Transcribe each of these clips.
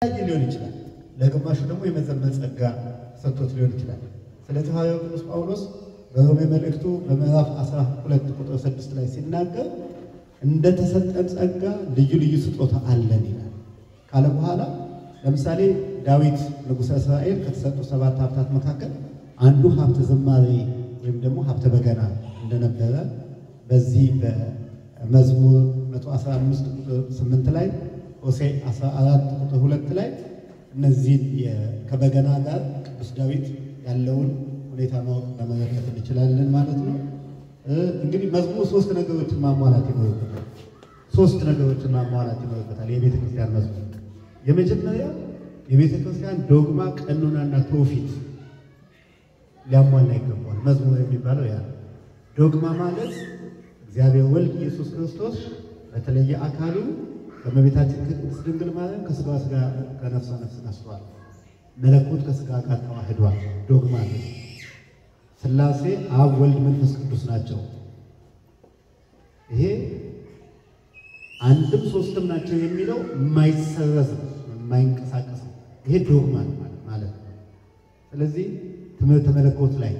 ሊሆን ይችላል ለግማሹ ደግሞ የመዘመር ጸጋ ሰጥቶት ሊሆን ይችላል ስለዚህ ሐዋርያው ቅዱስ ጳውሎስ በሮሜ መልእክቱ በምዕራፍ 12 ቁጥር 6 ላይ ሲናገር እንደተሰጠን ጸጋ ልዩ ልዩ ስጦታ አለን ይላል ካለ በኋላ ለምሳሌ ዳዊት ንጉሠ እስራኤል ከተሰጡ 7 ሀብታት መካከል አንዱ ሀብተ ዝማሬ ወይም ደግሞ ሀብተ በገና እንደነበረ በዚህ በመዝሙር 115 ቁጥር 8 ላይ ሆሴዕ 14 ቁጥር 2 ላይ እነዚህ ከበገና ጋር ቅዱስ ዳዊት ያለውን ሁኔታ ማወቅ ለመረዳት እንችላለን ማለት ነው። እንግዲህ መዝሙር 3 ነገሮችን ማሟላት ይኖርበታል። 3 ነገሮችን ማሟላት ይኖርበታል የቤተ ክርስቲያን መዝሙር። የመጀመሪያው የቤተ ክርስቲያን ዶግማ፣ ቀኖናና ትውፊት ሊያሟላ ይገባል። መዝሙር የሚባለው ያ ዶግማ ማለት እግዚአብሔር ወልድ ኢየሱስ ክርስቶስ በተለየ አካሉ ከመቤታችን ቅድስት ድንግል ማርያም ከሥጋ ሥጋ ከነፍስ ነፍስ ነስቷል። መለኮት ከሥጋ ጋር ተዋህዷል። ዶግማ ነው። ሥላሴ አብ ወልድ መንፈስ ቅዱስ ናቸው። ይሄ አንድም ሶስትም ናቸው የሚለው የማይሰረዝ የማይንቀሳቀስ ይሄ ዶግማ ማለት ነው። ስለዚህ ትምህርተ መለኮት ላይ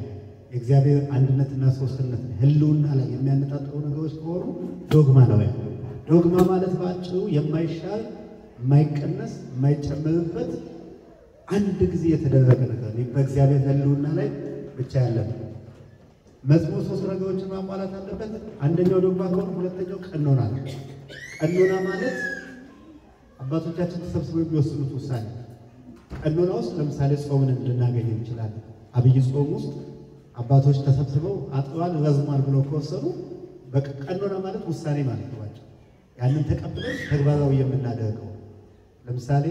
የእግዚአብሔር አንድነትና ሶስትነት ህልውና ላይ የሚያነጣጥሩ ነገሮች ከሆኑ ዶግማ ነው። ዶግማ ማለት ባጭሩ የማይሻር የማይቀነስ የማይጨመርበት አንድ ጊዜ የተደረገ ነገር ነው። በእግዚአብሔር ህልውና ላይ ብቻ ያለ ነው። መዝሙር 3 ነገሮችን ማሟላት አለበት። አንደኛው ዶግማ ከሆነ ሁለተኛው ቀኖና ነው። ቀኖና ማለት አባቶቻችን ተሰብስበው የሚወስኑት ውሳኔ። ቀኖና ውስጥ ለምሳሌ ጾምን እንድናገኝ እንችላለን። አብይ ጾም ውስጥ አባቶች ተሰብስበው አጥሯል ረዝሟል ብለው ከወሰኑ በቀኖና ማለት ውሳኔ ማለት ነው። ያንን ተቀብለን ተግባራዊ የምናደርገው ለምሳሌ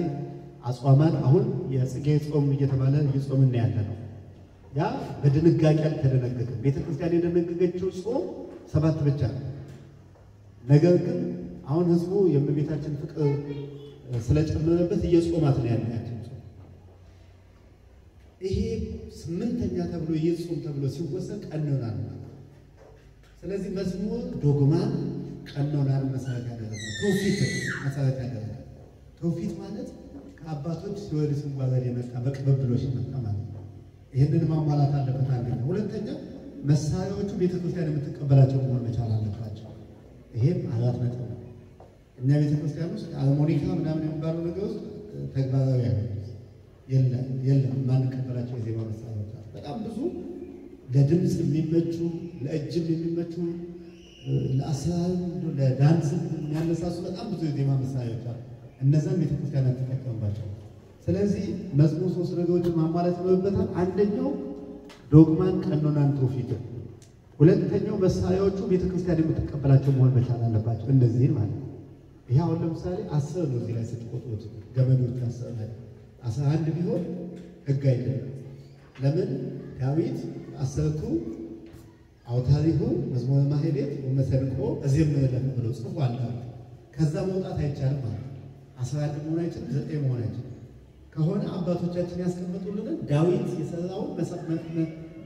አጽዋማት አሁን የጽጌ ጾም እየተባለ እየጾምን ያለ ነው። ያ በድንጋጌ አልተደነገገም። ቤተ ክርስቲያን የደነገገችው ጾም 7 ብቻ ነው። ነገር ግን አሁን ህዝቡ የእመቤታችን ፍቅር ስለጨመረበት እየጾማት ነው ያለው። ይሄ 8ኛ ተብሎ የጾም ተብሎ ሲወሰን ቀኖና ነው። ስለዚህ መዝሙር ዶግማን ቀኖናን መሰረት ያደረገ ትውፊት መሰረት ያደረገ ትውፊት ማለት ከአባቶች ሲወርድ ሲዋረድ የመጣ በቅብብሎሽ የመጣ ማለት ነው። ይህንን ማሟላት አለበት። አንደኛ። ሁለተኛ መሳሪያዎቹ ቤተክርስቲያን የምትቀበላቸው መሆን መቻል አለባቸው። ይሄም 4 ነጥብ ነው። እኛ ቤተክርስቲያን ውስጥ ሃርሞኒካ ምናምን የሚባሉ ነገሮች ተግባራዊ የለም ማንቀበላቸው የዜማ መሳሪያዎች በጣም ብዙ ለድምፅ የሚመቹ ለእጅም የሚመቹ ለአስራር ለዳንስ የሚያነሳሱ በጣም ብዙ የዜማ መሳሪያዎች አሉ። እነዛን ቤተክርስቲያን ተጠቀምባቸው። ስለዚህ መዝሙር 3 ነገሮችን ማሟላት ይኖርበታል። አንደኛው ዶግማን፣ ቀኖናን፣ ትውፊት። ሁለተኛው መሳሪያዎቹ ቤተክርስቲያን የምትቀበላቸው መሆን መቻል አለባቸው። እንደዚህ ማለት ነው። ይሄ አሁን ለምሳሌ 10 ነው። እዚህ ላይ ስትቆጥሩት ገመዶች 11 ቢሆን ህግ አይደለም። ለምን ዳዊት 10ቱ አውታሪሁ መዝሙረ ማህሌት ወመሰንቆ እዚህም ለምን ብሎ ጽፏል። ከዛ መውጣት አይቻልም ማለት 11 መሆን አይችልም፣ 9 መሆን አይችልም። ከሆነ አባቶቻችን ያስቀምጡልን ዳዊት የሰራው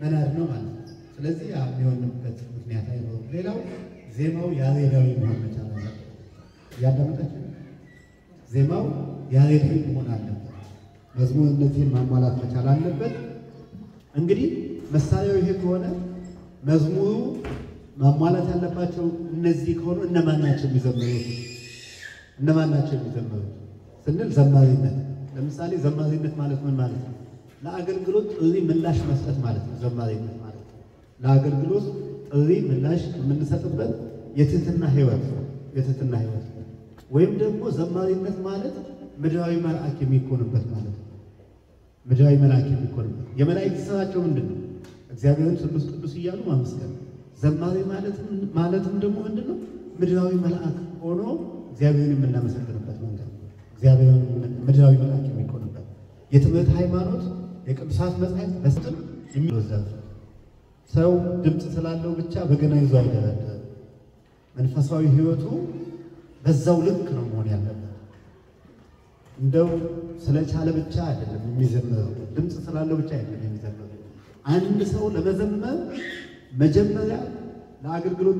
መናድ ነው ማለት ነው። ስለዚህ ያ የሚሆንበት ምክንያት አይኖርም። ሌላው ዜማው ያሬዳዊ መሆን መቻል አለበት። ያዳመጣችሁ ዜማው ያሬዳዊ መሆን አለበት። መዝሙር እነዚህን ማሟላት መቻል አለበት። እንግዲህ መሳሪያው ይሄ ከሆነ መዝሙሩ ማሟላት ያለባቸው እነዚህ ከሆኑ እነማን ናቸው የሚዘምሩት? እነማን ናቸው የሚዘምሩት ስንል ዘማሪነት። ለምሳሌ ዘማሪነት ማለት ምን ማለት ነው? ለአገልግሎት ጥሪ ምላሽ መስጠት ማለት ነው። ዘማሪነት ማለት ለአገልግሎት ጥሪ ምላሽ የምንሰጥበት የትህትና ህይወት ወይም ደግሞ ዘማሪነት ማለት ምድራዊ መልአክ የሚኮንበት ማለት ነው። ምድራዊ መልአክ የሚኮንበት የመላእክት ስራቸው ምንድነው? እግዚአብሔርን ስሉስ ቅዱስ እያሉ ማመስገን። ዘማሪ ማለትም ደግሞ ምንድነው? ምድራዊ መልአክ ሆኖ እግዚአብሔርን የምናመሰግንበት መንገድ። እግዚአብሔርን ምድራዊ መልአክ የሚኮንበት የትምህርት ሃይማኖት የቅዱሳት መጻሕፍት በስጥም የሚወዘፍ ሰው ድምጽ ስላለው ብቻ በገና ይዞ አይደረደርም። መንፈሳዊ ህይወቱ በዛው ልክ ነው መሆን ያለበት። እንደው ስለቻለ ብቻ አይደለም የሚዘምረው፣ ድምጽ ስላለው ብቻ አይደለም የሚዘምረው። አንድ ሰው ለመዘመር መጀመሪያ ለአገልግሎት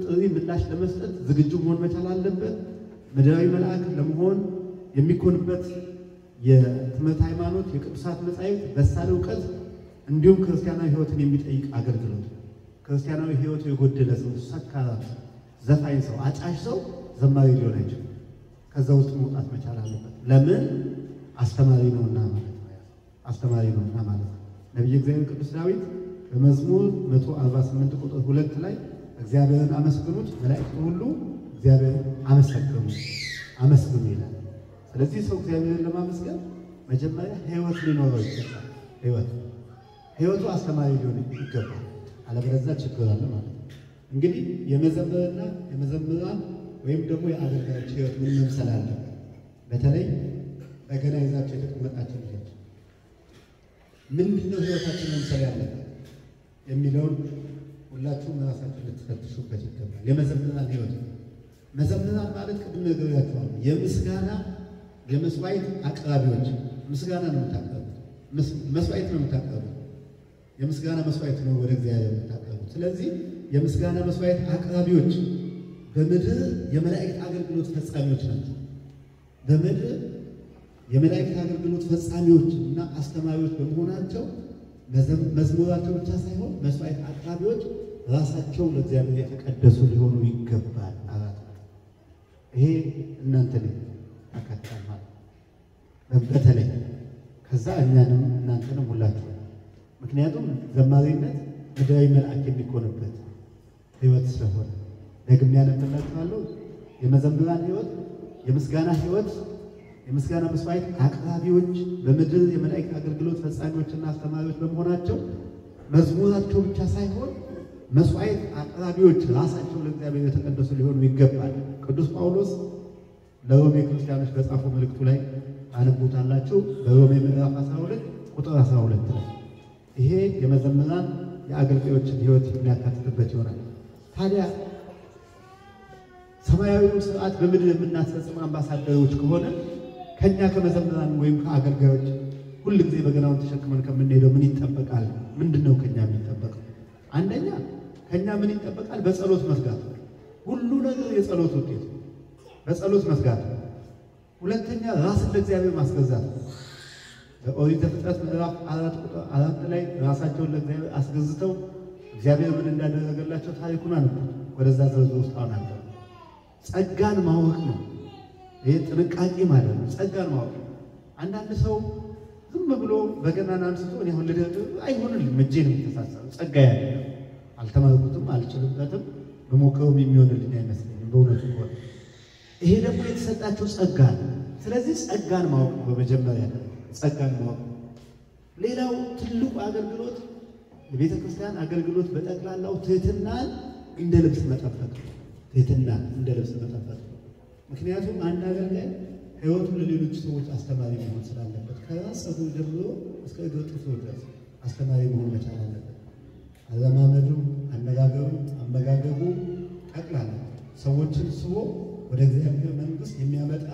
ጥሪ ምላሽ ለመስጠት ዝግጁ መሆን መቻል አለበት። ምድራዊ መልአክ ለመሆን የሚኮንበት የትምህርት ሃይማኖት የቅዱሳት መጻሕፍት በሳል ዕውቀት እንዲሁም ክርስቲያናዊ ሕይወትን የሚጠይቅ አገልግሎት። ክርስቲያናዊ ሕይወቱ የጎደለ ሰው፣ ሰካራም፣ ዘፋኝ ሰው፣ አጫሽ ሰው ዘማሪ ሊሆን አይችልም። ከዛ ውስጥ መውጣት መቻል አለበት። ለምን? አስተማሪ ነውና ማለት ነው። አስተማሪ ነውና ማለት ነው። ነቢየ እግዚአብሔር ቅዱስ ዳዊት በመዝሙር 148 ቁጥር 2 ላይ እግዚአብሔርን አመስግኑት መላእክቱ ሁሉ እግዚአብሔርን አመስግኑ ይላል። ስለዚህ ሰው እግዚአብሔርን ለማመስገን መጀመሪያ ሕይወት ሊኖረው ይገባል። ሕይወቱ አስተማሪ ሊሆን ይገባል። አለበለዚያ ችግር አለ ማለት ነው። እንግዲህ የመዘምርና የመዘምራን ወይም ደግሞ የአገልጋዮች ሕይወት ምን መምሰል አለበት? በተለይ በገና ይዛቸው የተቀመጣቸው ልጆች ምንድነው ሕይወታችን መምሰል ያለበት የሚለውን ሁላችሁም ራሳችሁን ልትፈትሹበት ይገባል። የመዘምራን ሕይወት መዘምራን ማለት ቅድም ነግሬያችኋለሁ፣ የምስጋና የመስዋዕት አቅራቢዎች። ምስጋና ነው የምታቀርቡት፣ መስዋዕት ነው የምታቀርቡት። የምስጋና መስዋዕት ነው ወደ እግዚአብሔር የምታቀርቡት። ስለዚህ የምስጋና መስዋዕት አቅራቢዎች በምድር የመላእክት አገልግሎት ፈጻሚዎች ናቸው። በምድር የመላእክት አገልግሎት ፈጻሚዎች እና አስተማሪዎች በመሆናቸው መዝሙራቸው ብቻ ሳይሆን መስዋዕት አቅራቢዎች ራሳቸው ለእግዚአብሔር የተቀደሱ ሊሆኑ ይገባል። ይሄ እናንተን ያካትታል ማለት ነው። በተለይ ከዛ እኛንም እናንተንም ሁላችሁ። ምክንያቱም ዘማሪነት ምድራዊ መልአክ የሚኮንበት ሕይወት ስለሆነ ደግሜ ያነብላችኋለሁ። የመዘምራን ሕይወት፣ የምስጋና ሕይወት፣ የምስጋና መስዋዕት አቅራቢዎች በምድር የመላእክት አገልግሎት ፈጻሚዎችና አስተማሪዎች በመሆናቸው መዝሙራቸው ብቻ ሳይሆን መስዋዕት አቅራቢዎች ራሳቸው ለእግዚአብሔር የተቀደሱ ሊሆኑ ይገባል። ቅዱስ ጳውሎስ ለሮሜ ክርስቲያኖች በጻፈው መልእክቱ ላይ አነቡታላችሁ። በሮሜ ምዕራፍ 12 ቁጥር 12 ላይ ይሄ የመዘምራን የአገልጋዮችን ሕይወት የሚያካትትበት ይሆናል። ታዲያ ሰማያዊውን ስርዓት በምድር የምናስፈጽም አምባሳደሮች ከሆነ ከኛ ከመዘምራን ወይም ከአገልጋዮች ሁልጊዜ በገናውን ተሸክመን ከምንሄደው ምን ይጠበቃል? ምንድነው ከኛ የሚጠበቀው? አንደኛ ከኛ ምን ይጠበቃል? በጸሎት መትጋት። ሁሉ ነገር የጸሎት ውጤት ነው። በጸሎት መትጋት። ሁለተኛ ራስን ለእግዚአብሔር ማስገዛት። በኦሪት ዘፍጥረት ምዕራፍ 4 ቁጥር 4 ላይ ራሳቸውን ለእግዚአብሔር አስገዝተው እግዚአብሔር ምን እንዳደረገላቸው ታሪኩን አነቡት። ወደዛ ዝርዝር ውስጥ አሁን አለ። ጸጋን ማወቅ ነው። ይሄ ጥንቃቄ ማለት ነው። ጸጋን ማወቅ። አንዳንድ ሰው ዝም ብሎ በገናን አንስቶ እኔ አሁን አይሆንልኝም እጄ ነው የሚተሳሰረው። ጸጋ ያለ አልተማርኩትም፣ አልችልበትም፣ በሞከረውም የሚሆንልኝ አይመስለኝም በእውነቱ ከሆነ። ይሄ ደግሞ የተሰጣቸው ጸጋ ነው። ስለዚህ ጸጋን ማወቅ ነው በመጀመሪያ ጸጋን ማወቅ። ሌላው ትልቁ አገልግሎት የቤተ ክርስቲያን አገልግሎት በጠቅላላው ትህትናን እንደ ልብስ መጠበቅ። ትህትናን እንደ ልብስ መጠበቅ። ምክንያቱም አንድ አገልጋይ ሕይወቱን ለሌሎች ሰዎች አስተማሪ መሆን ስላለበት ከራስ ፀጉር ጀምሮ እስከ እግር ጥፍሩ ድረስ አስተማሪ መሆን መቻል አለበት። አለማመዱ፣ አነጋገሩ፣ አመጋገቡ ጠቅላላ ሰዎችን ስቦ ወደ እግዚአብሔር መንግሥት የሚያመጣ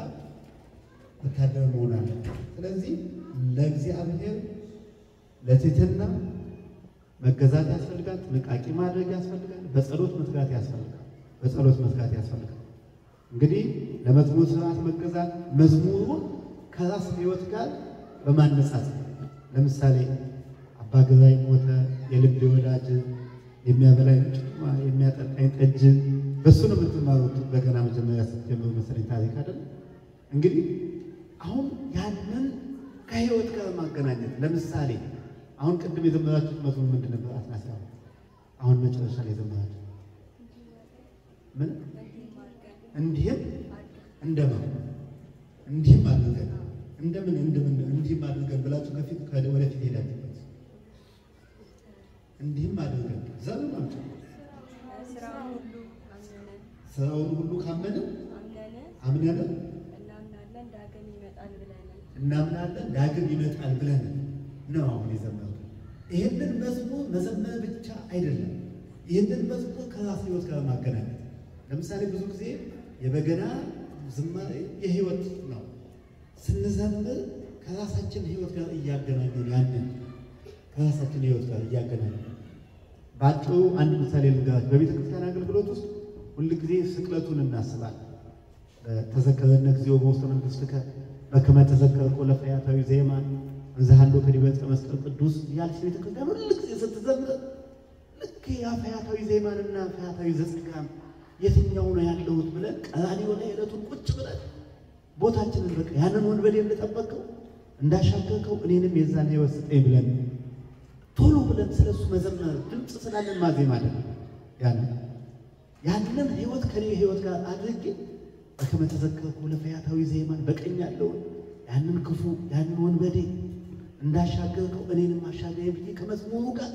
ወታደር መሆን አለበት። ስለዚህ ለእግዚአብሔር ለትህትና መገዛት ያስፈልጋል። ጥንቃቄ ማድረግ ያስፈልጋል። በጸሎት መትጋት ያስፈልጋል። እንግዲህ ለመዝሙር ስርዓት መገዛት መዝሙሩን ከራስ ሕይወት ጋር በማነጻጸር ለምሳሌ አባ ግራኝ ሞተ፣ የልቤ ወዳጅ፣ የሚያበላኝ ጭማ፣ የሚያጠጣኝ ጠጅ፣ በሱ ነው የምትማሩት። በገና መጀመሪያ ስትጀምሩ መሰለኝ ታሪክ አይደል? እንግዲህ አሁን ያንን ከሕይወት ጋር ማገናኘት። ለምሳሌ አሁን ቅድም የዘመራችሁት መዝሙር ምንድን ነበር? አስናሲያ አሁን መጨረሻ ላይ የዘመራችሁት ምን? እንዲህም እንደምን እንዲህም አድርገን እንደምን እንዲህም አድርገን ብላችሁ ከፊት ወደፊት ሄዳችሁበት። እንዲህም አድርገን ዘመናችሁ ስራውን ሁሉ ካመንን አምነን እናምናለን ዳግም ይመጣል ብለን ነው አሁን የዘመረው። ይሄንን መዝሙር መዘመር ብቻ አይደለም፣ ይሄንን መዝሙር ከራስ ሕይወት ጋር ማገናኘት። ለምሳሌ ብዙ ጊዜ የበገና ዝማሬ የሕይወት ነው። ስንዘምር ከራሳችን ሕይወት ጋር እያገናኘን ያንን ከራሳችን ሕይወት ጋር እያገናኘን ባጭሩ አንድ ምሳሌ ልንገራችሁ። በቤተ ክርስቲያን አገልግሎት ውስጥ ሁልጊዜ ስቅለቱን እናስባለን። ተዘከረነ እግዚኦ በውስተ መንግሥትከ በከመ ተዘከርኩ ለፈያታዊ ዜማን እንዘሃሎ ከዲበፀ መስቀል ቅዱስ ያልሽ ቤተክርስቲያን ልክ ስትዘምር ልክ ያ ፈያታዊ ዜማንና ፈያታዊ ዘጸጋም የትኛው ነው ያለውት ብለን ቀራንዮ ላይ ዕለቱን ቁጭ ብለን ቦታችንን በቃ ያንን ወንበዴ እንደጠበቀው እንዳሻገርከው እኔንም የዛን ሕይወት ስጠኝ ብለን ቶሎ ብለን ስለሱ መዘመር ድምጽ ስላለን ማዜም አይደለም ያንን ሕይወት ከኔ ሕይወት ጋር አድርጌ በከመ ተዘከርኩ ለፈያታዊ ዜማን በቀኝ ያለውን ያንን ክፉ ያንን ወንበዴ እንዳሻገርከው እኔንም አሻገረኝ ብዬ ከመዝሙሩ ጋር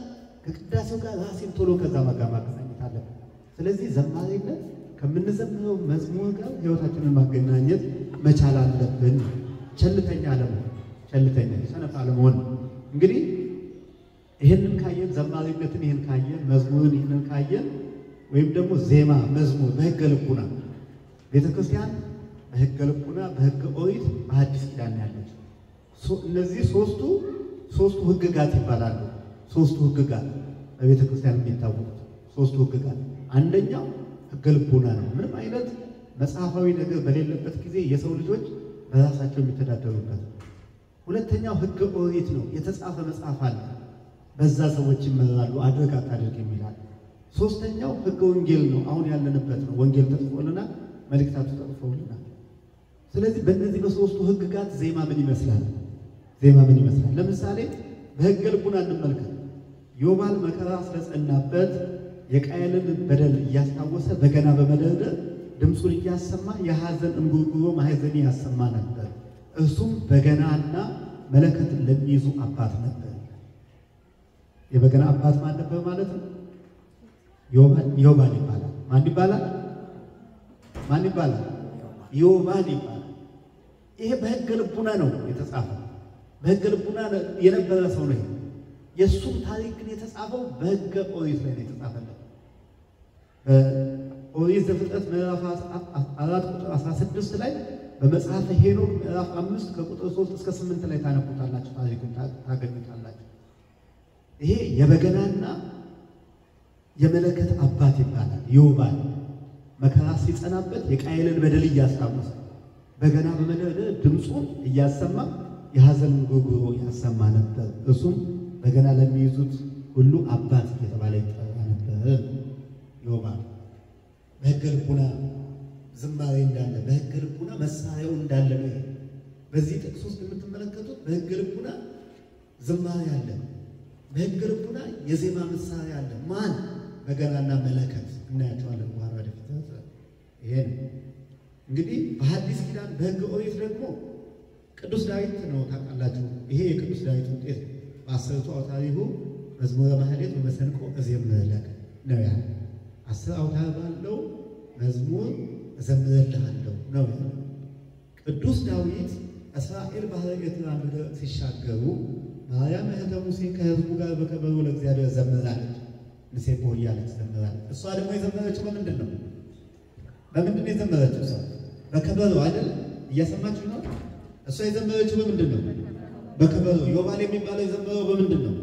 ከቅዳሴው ጋር ራሴን ቶሎ ከዛ ማገናኘት አለብን። ስለዚህ ዘማሪነት ከምንዘምረው መዝሙር ጋር ሕይወታችንን ማገናኘት መቻል አለብን። ቸልተኛ አለመሆን ቸልተኛ ሰነፍ አለመሆን እንግዲህ ይሄንን ካየን ዘማሪነትን ይሄን ካየን መዝሙርን ይሄንን ካየን ወይም ደግሞ ዜማ መዝሙር በሕገ ልቡና ቤተክርስቲያን በሕገ ልቡና በሕገ ኦሪት በሐዲስ ኪዳን ያለች እነዚህ ሶስቱ ሕግጋት ይባላሉ። ሶስቱ ሕግጋት በቤተክርስቲያን የሚታወቁት ሶስቱ ሕግጋት አንደኛው ሕገ ልቡና ነው። ምንም አይነት መጽሐፋዊ ነገር በሌለበት ጊዜ የሰው ልጆች በራሳቸው የሚተዳደሩበት። ሁለተኛው ሕገ ኦሪት ነው። የተጻፈ መጽሐፍ አለ፣ በዛ ሰዎች ይመራሉ፣ አድርግ አታድርግ የሚላል። ሶስተኛው ሕገ ወንጌል ነው። አሁን ያለንበት ነው። ወንጌል ተጽፎልናል፣ መልእክታቱ ተጽፈውልናል። ስለዚህ በእነዚህ በሶስቱ ሕግጋት ዜማ ምን ይመስላል? ዜማ ምን ይመስላል? ለምሳሌ በሕገ ልቡና እንመልከት። ዮባል መከራ ስለጸናበት የቃየልን በደል እያስታወሰ በገና በመደርደር ድምፁን እያሰማ የሐዘን እንጉርጉሮ ማህዘን ያሰማ ነበር። እርሱም በገናና መለከት ለሚይዙ አባት ነበር። የበገና አባት ማን ነበር ማለት ነው? ዮባል ይባላል። ማን ይባላል? ዮባል ይባላል። ይሄ በሕገ ልቡና ነው የተጻፈው። በሕገ ልቡና የነበረ ሰው ነው። የሱም ታሪክ ግን የተጻፈው በሕገ ኦሪት ላይ ነው የተጻፈው። በኦሪት ዘፍጥረት ምዕራፍ 4 ቁጥር 16 ላይ በመጽሐፈ ሄኖክ ምዕራፍ 5 ከቁጥር 3 እስከ 8 ላይ ታነቡታላችሁ፣ ታሪኩን ታገኙታላችሁ። ይሄ የበገናና የመለከት አባት ይባላል። ዮባል መከራ ሲጸናበት የቃየልን በደል እያስታወሰ በገና በመደርደር ድምፁን እያሰማ የሐዘን እንጉርጉሮ ያሰማ ነበር። እሱም በገና ለሚይዙት ሁሉ አባት እየተባለ ይጠራ ነበር። ዮባል በሕገ ልቡና ዝማሬ እንዳለ በሕገ ልቡና መሳሪያው እንዳለ ነው። በዚህ ጥቅስ ውስጥ የምትመለከቱት በሕገ ልቡና ዝማሬ አለ፣ በሕገ ልቡና የዜማ መሳሪያ አለ። ማን? በገናና መለከት እናያቸዋለን በኋላ ወደፊት። ይሄ እንግዲህ በሐዲስ ኪዳን በሕገ ኦሪት ደግሞ ቅዱስ ዳዊት ነው ታውቃላችሁ። ይሄ የቅዱስ ዳዊት ውጤት በአስርቱ አውታሪሁ መዝሙረ ማህሌት በመሰንቆ እዜምርለከ ነው ያለው። 10 አውታር ባለው መዝሙር እዘምርልሃለሁ ነው ያለው። ቅዱስ ዳዊት እስራኤል ባህረ ኤርትራን ምድር ሲሻገሩ ማርያም እህተ ሙሴን ከሕዝቡ ጋር በከበሮ ለእግዚአብሔር ዘምራለች። ንሴብሖ እያለች ዘምራለች። እሷ ደግሞ የዘመረችው በምንድን ነው? በምንድን ነው የዘመረችው? እሷ በከበሮ አይደል? እያሰማችሁ ነው? እሷ የዘመረችው በምንድን ነው? በከበሮ። ዮባል የሚባለው የዘመረው በምንድን ነው?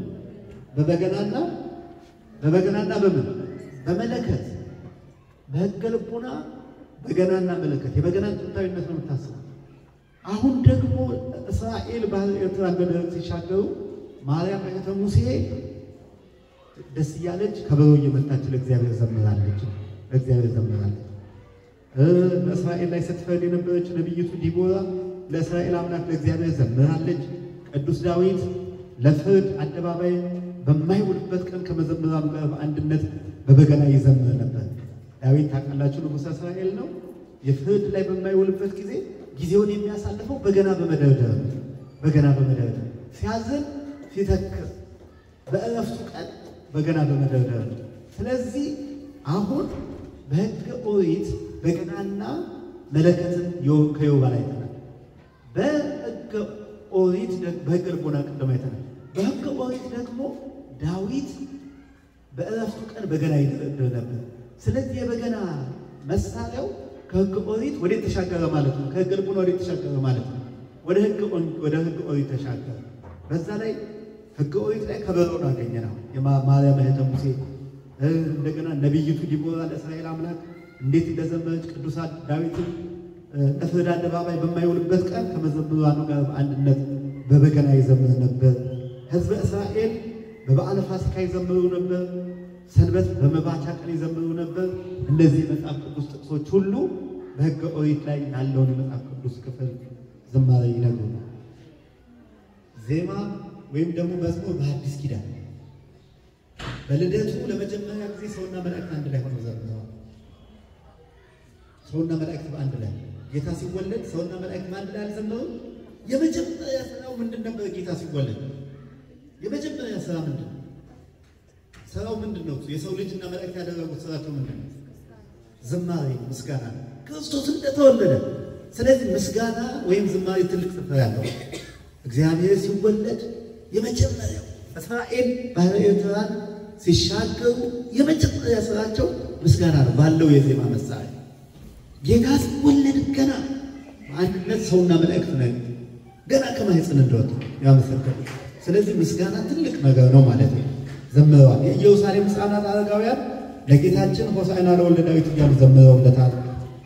በበገናና በምን? በመለከት። በሕገ ልቡና በገናና መለከት የበገናን ጥንታዊነት ነው የምታስበው። አሁን ደግሞ እስራኤል ባህረ ኤርትራን በደረቅ ሲሻገሩ ማርያም እህተ ሙሴ ደስ እያለች ከበሮ እየመታች ለእግዚአብሔር ዘምራለች። በእስራኤል ላይ ስትፈርድ የነበረችው ነቢይቱ ዲቦራ ለእስራኤል አምላክ ለእግዚአብሔር ዘምራለች። ቅዱስ ዳዊት ለፍርድ አደባባይ በማይውልበት ቀን ከመዘምራኑ ጋር በአንድነት በበገና ይዘምር ነበር። ዳዊት ታውቃላችሁ ንጉሠ እስራኤል ነው። የፍርድ ላይ በማይውልበት ጊዜ ጊዜውን የሚያሳልፈው በገና በመደርደር ሲያዝን ሲተክር በእረፍቱ ቀን በገና በመደርደር። ስለዚህ አሁን በሕገ ኦሪት በገናና መለከትን ከዮባል አይተናል። በሕገ ኦሪት በሕገ ልቡና ቅድም አይተናል። በሕገ ኦሪት ደግሞ ዳዊት በእረፍቱ ቀን በገና ይደረድር ነበር። ስለዚህ የበገና መሳሪያው ከሕገ ኦሪት ወዴት ተሻገረ ማለት ነው? ከሕገ ልቡና ወዴት ተሻገረ ማለት ነው? ወደ ሕገ ኦሪት ተሻገረ። በዛ ላይ ሕገ ኦሪት ላይ ከበሮን አገኘነው። የማርያም እህተ ሙሴ እንደገና ነቢይቱ ዲቦራ ለእስራኤል አምላክ እንዴት እንደዘመረች ቅዱሳን ዳዊትን ለፍርድ አደባባይ በማይውልበት ቀን ከመዘምራኑ ጋር በአንድነት በበገና ይዘምር ነበር። ሕዝበ እስራኤል በበዓለ ፋሲካ ይዘምሩ ነበር። ሰንበት በመባቻ ቀን ይዘምሩ ነበር። እነዚህ መጽሐፍ ቅዱስ ጥቅሶች ሁሉ በሕገ ኦሪት ላይ ያለውን የመጽሐፍ ቅዱስ ክፍል ዝማሬ ይነግሩናል። ዜማ ወይም ደግሞ መዝሙር በአዲስ ኪዳን በልደቱ ለመጀመሪያ ጊዜ ሰውና መላእክት አንድ ላይ ሆነው ዘምረዋል። ሰውና መላእክት በአንድ ላይ ጌታ ሲወለድ ሰውና መላእክት አንድ ላይ አልዘመሩም? የመጀመሪያ ስራው ምንድን ነበር? ጌታ ሲወለድ የመጀመሪያ ስራ ምንድን ነው? ስራው ምንድን ነው? የሰው ልጅና መላእክት ያደረጉት ስራቸው ምንድን ነው? ዝማሬ፣ ምስጋና፣ ክርስቶስ እንደተወለደ። ስለዚህ ምስጋና ወይም ዝማሬ ትልቅ ስፍራ ያለው እግዚአብሔር ሲወለድ የመጀመሪያው እስራኤል ባህረ ኤርትራን ሲሻገሩ የመጀመሪያ ስራቸው ምስጋና ነው ባለው የዜማ መሳሪያ። ጌታ ሲወለድ ገና በአንድነት ሰውና መላእክት ነው ገና ከማህፀን እንደወጡ ያመሰከሩ። ስለዚህ ምስጋና ትልቅ ነገር ነው ማለት ነው። ዘምረዋል። የኢየሩሳሌም ሕፃናት አረጋውያን ለጌታችን ሆሳዕና ለወልደ ዳዊት እያሉ ዘምረውለታል።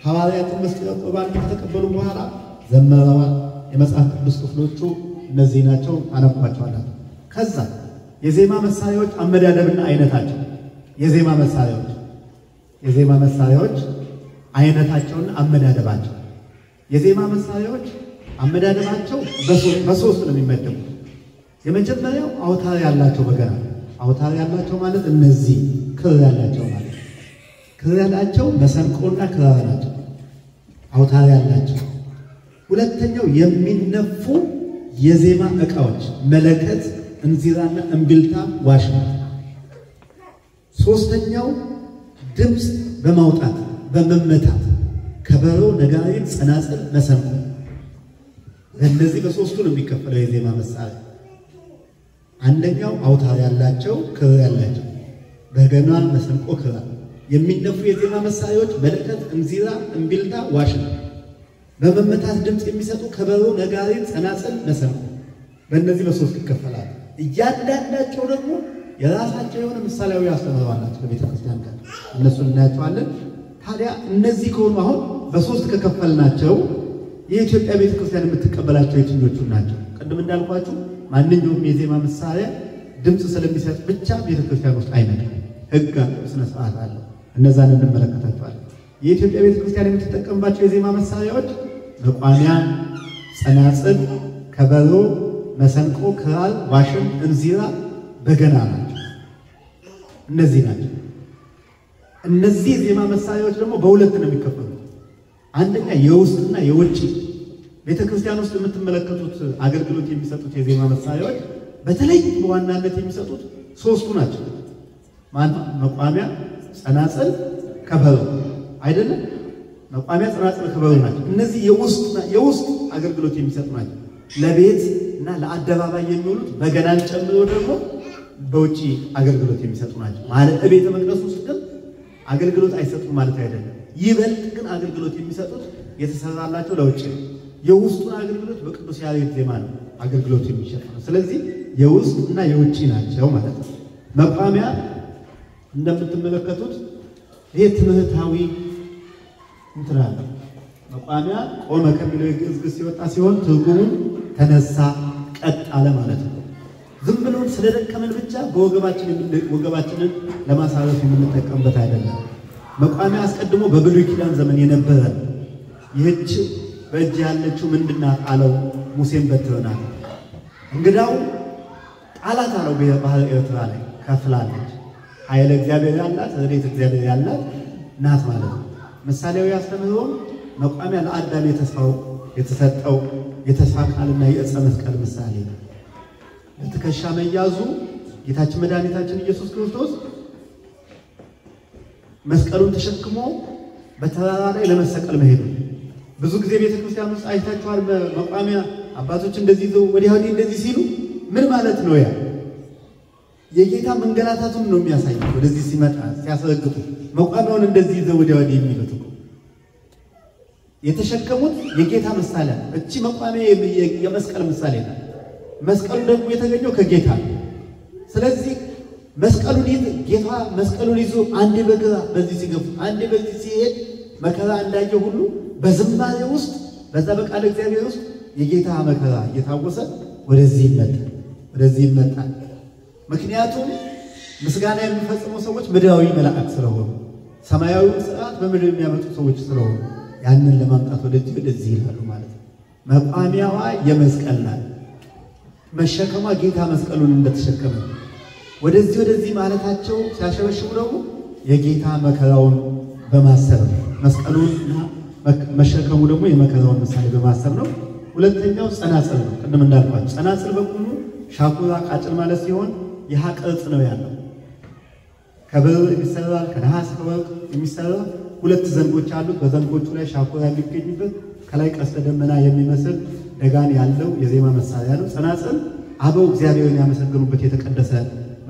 ሐዋርያትን ምስጢረ ቁርባን ከተቀበሉ በኋላ ዘምረዋል። የመጽሐፍ ቅዱስ ክፍሎቹ እነዚህ ናቸው። አነባቸዋለሁ። ከዛ የዜማ መሳሪያዎች አመዳደብና አይነታቸው የዜማ መሳሪያዎች አይነታቸውና አመዳደባቸው የዜማ መሳሪያዎች አመዳደባቸው በሶስት ነው የሚመደቡት። የመጀመሪያው አውታር ያላቸው በገና አውታር ያላቸው ማለት እነዚህ ክር ያላቸው ማለት ክር ያላቸው መሰንቆና ክራር ናቸው። አውታር ያላቸው። ሁለተኛው የሚነፉ የዜማ ዕቃዎች መለከት፣ እንዚራና እምቢልታ፣ ዋሽንት። ሶስተኛው ድምፅ በማውጣት በመመታት ከበሮ፣ ነጋሪት፣ ጸናጽል፣ መሰንቆ። እነዚህ በሶስቱ ነው የሚከፈለው የዜማ መሳሪያ። አንደኛው አውታር ያላቸው ክር ያላቸው በገና፣ መሰንቆ፣ ክራር። የሚነፉ የዜማ መሳሪያዎች መለከት፣ እንዚራ፣ እምቢልታ፣ ዋሽንት። በመመታት ድምፅ የሚሰጡ ከበሮ፣ ነጋሪት፣ ጸናጽል፣ መሰንቆ። በእነዚህ በሶስት ይከፈላሉ። እያንዳንዳቸው ደግሞ የራሳቸው የሆነ ምሳሌያዊ አስተምህሮ አላቸው በቤተ ክርስቲያን ጋር። እነሱን እናያቸዋለን። ታዲያ እነዚህ ከሆኑ አሁን በሶስት ከከፈልናቸው የኢትዮጵያ ቤተ ክርስቲያን የምትቀበላቸው የትኞቹ ናቸው? ቅድም እንዳልኳችሁ ማንኛውም የዜማ መሳሪያ ድምፅ ስለሚሰጥ ብቻ ቤተ ክርስቲያን ውስጥ አይመጣም። ሕግ አለው፣ ስነ ስርዓት አለው። እነዛን እንመለከታቸዋለን። የኢትዮጵያ ቤተ ክርስቲያን የምትጠቀምባቸው የዜማ መሳሪያዎች መቋሚያ፣ ጸናጽል፣ ከበሮ፣ መሰንቆ፣ ክራር፣ ዋሽንት፣ እንዚራ፣ በገና ናቸው። እነዚህ ናቸው። እነዚህ የዜማ መሳሪያዎች ደግሞ በሁለት ነው የሚከፈሉት። አንደኛ የውስጥና የውጭ። ቤተ ክርስቲያን ውስጥ የምትመለከቱት አገልግሎት የሚሰጡት የዜማ መሳሪያዎች በተለይ በዋናነት የሚሰጡት ሶስቱ ናቸው። መቋሚያ፣ ጸናጽል፣ ከበሮ አይደለም? መቋሚያ፣ ጸናጽል፣ ከበሮ ናቸው። እነዚህ የውስጥ አገልግሎት የሚሰጡ ናቸው። ለቤት እና ለአደባባይ የሚውሉት በገናን ጨምሮ ደግሞ በውጪ አገልግሎት የሚሰጡ ናቸው። ማለት በቤተ መቅደስ ውስጥ ግን አገልግሎት አይሰጡም ማለት አይደለም። ይበልጥ ግን አገልግሎት የሚሰጡት የተሰራላቸው ለውጪ ነው። የውስጡን አገልግሎት በቅዱስ ያሬድ ዜማ ነው አገልግሎት የሚሸፈነው። ስለዚህ የውስጥና የውጪ ናቸው ማለት ነው። መቋሚያ እንደምትመለከቱት ይሄ ትምህርታዊ እንትን አለ። መቋሚያ ቆመ ከሚለው የግዕዝ ግስ ሲወጣ ሲሆን ትርጉሙም ተነሳ፣ ቀጥ አለ ማለት ነው። ዝም ብሎን ስለደከመን ብቻ ወገባችንን ለማሳረፍ የምንጠቀምበት አይደለም። መቋሚያ አስቀድሞ በብሉይ ኪዳን ዘመን የነበረ ይህች በእጅ ያለችው ምንድናት አለው ሙሴን በትር ናት። እንግዳው ጣላት አለው ባህረ ኤርትራ ላይ ከፍላለች። ኃይለ እግዚአብሔር ያላት ረድኤተ እግዚአብሔር ያላት ናት ማለት ነው። ምሳሌያዊ አስተምህሮም መቋሚያ ለአዳም የተሰጠው የተስፋ ቃልና የዕፀ መስቀል ምሳሌ ነው። ለትከሻ መያዙ ጌታችን መድኃኒታችን ኢየሱስ ክርስቶስ መስቀሉን ተሸክሞ በተራራ ላይ ለመሰቀል መሄዱ። ብዙ ጊዜ ቤተ ክርስቲያን ውስጥ አይታችኋል። መቋሚያ አባቶች እንደዚህ ይዘው ወዲያ ወዲህ እንደዚህ ሲሉ ምን ማለት ነው? ያ የጌታ መንገላታቱን ነው የሚያሳየው። ወደዚህ ሲመጣ ሲያስረግጡ መቋሚያውን እንደዚህ ይዘው ወዲያ ወዲህ የሚሉት የተሸከሙት የጌታ ምሳሌ ነው። እቺ መቋሚያ የመስቀል ምሳሌ ነው። መስቀሉ ደግሞ የተገኘው ከጌታ ነው። ስለዚህ ጌታ መስቀሉን ይዞ አንዴ በግራ በዚህ ሲገፉ አንዴ በዚህ ሲሄድ መከራ እንዳየ ሁሉ በዝማሬ ውስጥ በዛ በቃል እግዚአብሔር ውስጥ የጌታ መከራ እየታወሰ ወደዚህ ይመጣል። ምክንያቱም ምስጋና የሚፈጽሙ ሰዎች ምድራዊ መላእክት ስለሆኑ ሰማያዊ ሥርዓት በምድር የሚያመጡ ሰዎች ስለሆኑ ያንን ለማምጣት ወደዚህ ይላሉ ማለት ነው። መቋሚያዋ የመስቀል ናት። መሸከሟ ጌታ መስቀሉን እንደተሸከመ ወደዚህ ማለታቸው ሲያሸበሽቡ ደግሞ የጌታ መከራውን በማሰብ ነው። መስቀሉን መሸከሙ ደግሞ የመከራውን ምሳሌ በማሰብ ነው። ሁለተኛው ጸናጽል ነው። ቅድም እንዳልኳችሁ ጸናጽል በቁሙ ሻኩራ ቃጭል ማለት ሲሆን ይህ ቅርጽ ነው ያለው። ከብር የሚሰራ ከነሐስ ከወርቅ የሚሰራ ሁለት ዘንጎች አሉት። በዘንጎቹ ላይ ሻኩራ የሚገኝበት ከላይ ቀስተ ደመና የሚመስል ደጋን ያለው የዜማ መሳሪያ ነው። ጸናጽል አበው እግዚአብሔርን ያመሰገኑበት የተቀደሰ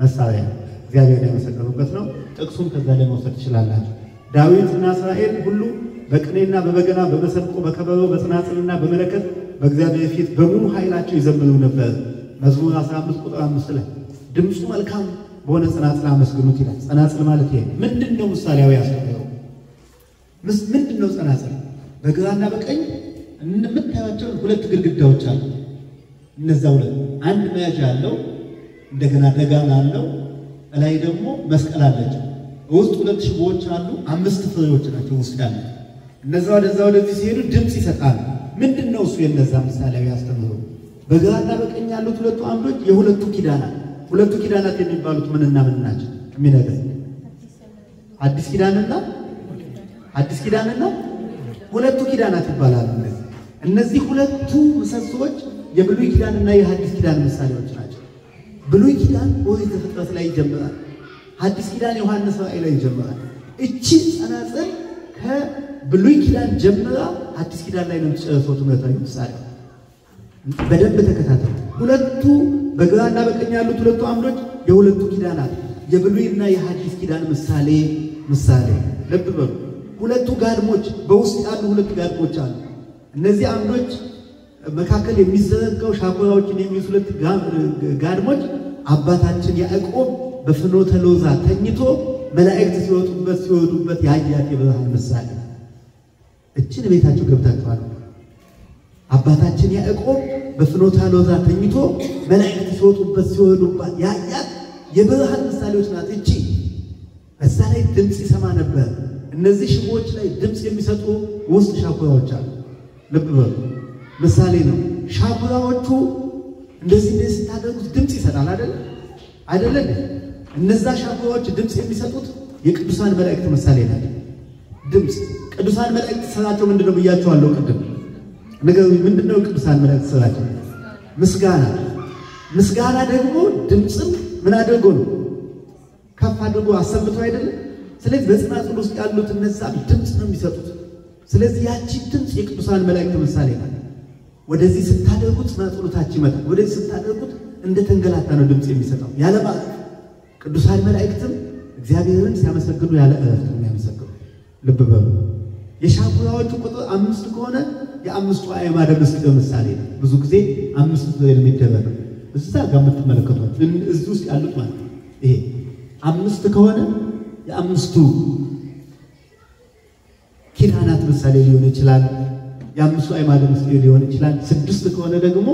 መሳሪያ ነው። እግዚአብሔርን ያመሰገኑበት ነው። ጥቅሱን ከዛ ላይ መውሰድ ትችላላችሁ። ዳዊትና እስራኤል ሁሉ በቅኔና በበገና በመሰንቆ በከበሮ በጸናጽልና በመለከት በእግዚአብሔር ፊት በሙሉ ኃይላቸው ይዘምሩ ነበር። መዝሙር 15 ቁጥር 5 ላይ ድምፁ መልካም በሆነ ጸናጽል አመስግኑት ይላል። ጸናጽል ማለት ይሄ ምንድነው? ምሳሌያዊ ያስፈልገው ምንድነው? ጸናጽል በግራና በቀኝ የምታያቸው ሁለት ግድግዳዎች አሉ። እነዛ ሁለት አንድ መያዣ አለው፣ እንደገና ደጋን አለው፣ ላይ ደግሞ መስቀል አለች። ውስጥ ሁለት ሽቦዎች አሉ። 5 ፍሬዎች ናቸው ውስጥ ያሉት። እነዛ ወደዚህ ሲሄዱ ድምጽ ይሰጣሉ። ምንድነው እሱ? የነዛ ምሳሌያዊ አስተምሮ በግራና በቀኝ ያሉት ሁለቱ አምዶች የሁለቱ ኪዳናት ሁለቱ ኪዳናት የሚባሉት ምንና ምን ናቸው? የሚነግር አዲስ ኪዳንና ሁለቱ ኪዳናት ይባላሉ። እነዚህ ሁለቱ ምሰሶች የብሉይ ኪዳንና የሐዲስ ኪዳን ምሳሌዎች ናቸው። ብሉይ ኪዳን ኦሪት ዘፍጥረት ላይ ይጀምራል። ሐዲስ ኪዳን ዮሐንስ ራእይ ላይ ይጀምራል። እቺ ጸናጽል ከብሉይ ኪዳን ጀምራ ሐዲስ ኪዳን ላይ ነው የምትጨርሰው። ትምህርታዊ ምሳሌ በደንብ ተከታተሉ። ሁለቱ በግራና በቀኝ ያሉት ሁለቱ አምዶች የሁለቱ ኪዳናት የብሉይና የሐዲስ ኪዳን ምሳሌ ልብ በሉ። ሁለቱ ጋድሞች በውስጥ ያሉ ሁለቱ ጋድሞች አሉ። እነዚህ አምዶች መካከል የሚዘረጋው ሻኩራዎችን የሚይዙ ሁለት ጋድሞች አባታችን ያዕቆብ በፍኖተ ሎዛ ተኝቶ መላእክት ሲወጡበት ሲወዱበት ያያት የብርሃን ምሳሌ። እችን ቤታችሁ ገብታችኋል። አባታችን ያዕቆብ በፍኖተ ሎዛ ተኝቶ መላእክት ሲወጡበት ሲወዱበት ያያት የብርሃን ምሳሌዎች ናት። እቺ እዛ ላይ ድምጽ ይሰማ ነበር። እነዚህ ሽቦዎች ላይ ድምጽ የሚሰጡ ውስጥ ሻኩራዎች አሉ። ልብ በሉ፣ ምሳሌ ነው። ሻኩራዎቹ እንደዚህ ስታደርጉት ድምጽ ይሰጣል አይደል? እነዛ ሻኩራዎች ድምጽ የሚሰጡት የቅዱሳን መላእክት ምሳሌ ናቸው። ድምጽ ቅዱሳን መላእክት ስራቸው ምንድነው ብያቸዋለሁ ቅድም። ነገር ምንድነው ቅዱሳን መላእክት ስራቸው? ምስጋና ደግሞ ድምጽም ምን አድርጎ ነው? ከፍ አድርጎ አሰምቶ አይደለም? ስለዚህ በጽናጽል ውስጥ ያሉት እነዛ ድምጽ ነው የሚሰጡት። ስለዚህ ያቺ ድምጽ የቅዱሳን መላእክት ምሳሌ ናት። ወደዚህ ስታደርጉት ጽናጽሉ ታች ይመጣል። ወደዚህ ስታደርጉት እንደ ተንገላታ ነው ድምጽ የሚሰጠው ያለ ማለት። ቅዱሳን መላእክትም እግዚአብሔርን ሲያመሰግኑ ያለ እረፍት ነው የሚያመሰግኑ። ልብ በሉ። የሻኩራዎቹ ቁጥር 5 ከሆነ የአምስቱ አዕማደ ምስጢር ምሳሌ ነው። ብዙ ጊዜ 5 ፍሬ የሚደረገው እዛ ጋር የምትመለከቷት እዚህ ውስጥ ያሉት ማለት ነው። ይሄ 5 ከሆነ የአምስቱ ኪዳናት ምሳሌ ሊሆን ይችላል። የአምስቱ አዕማደ ምስጢር ሊሆን ይችላል። 6 ከሆነ ደግሞ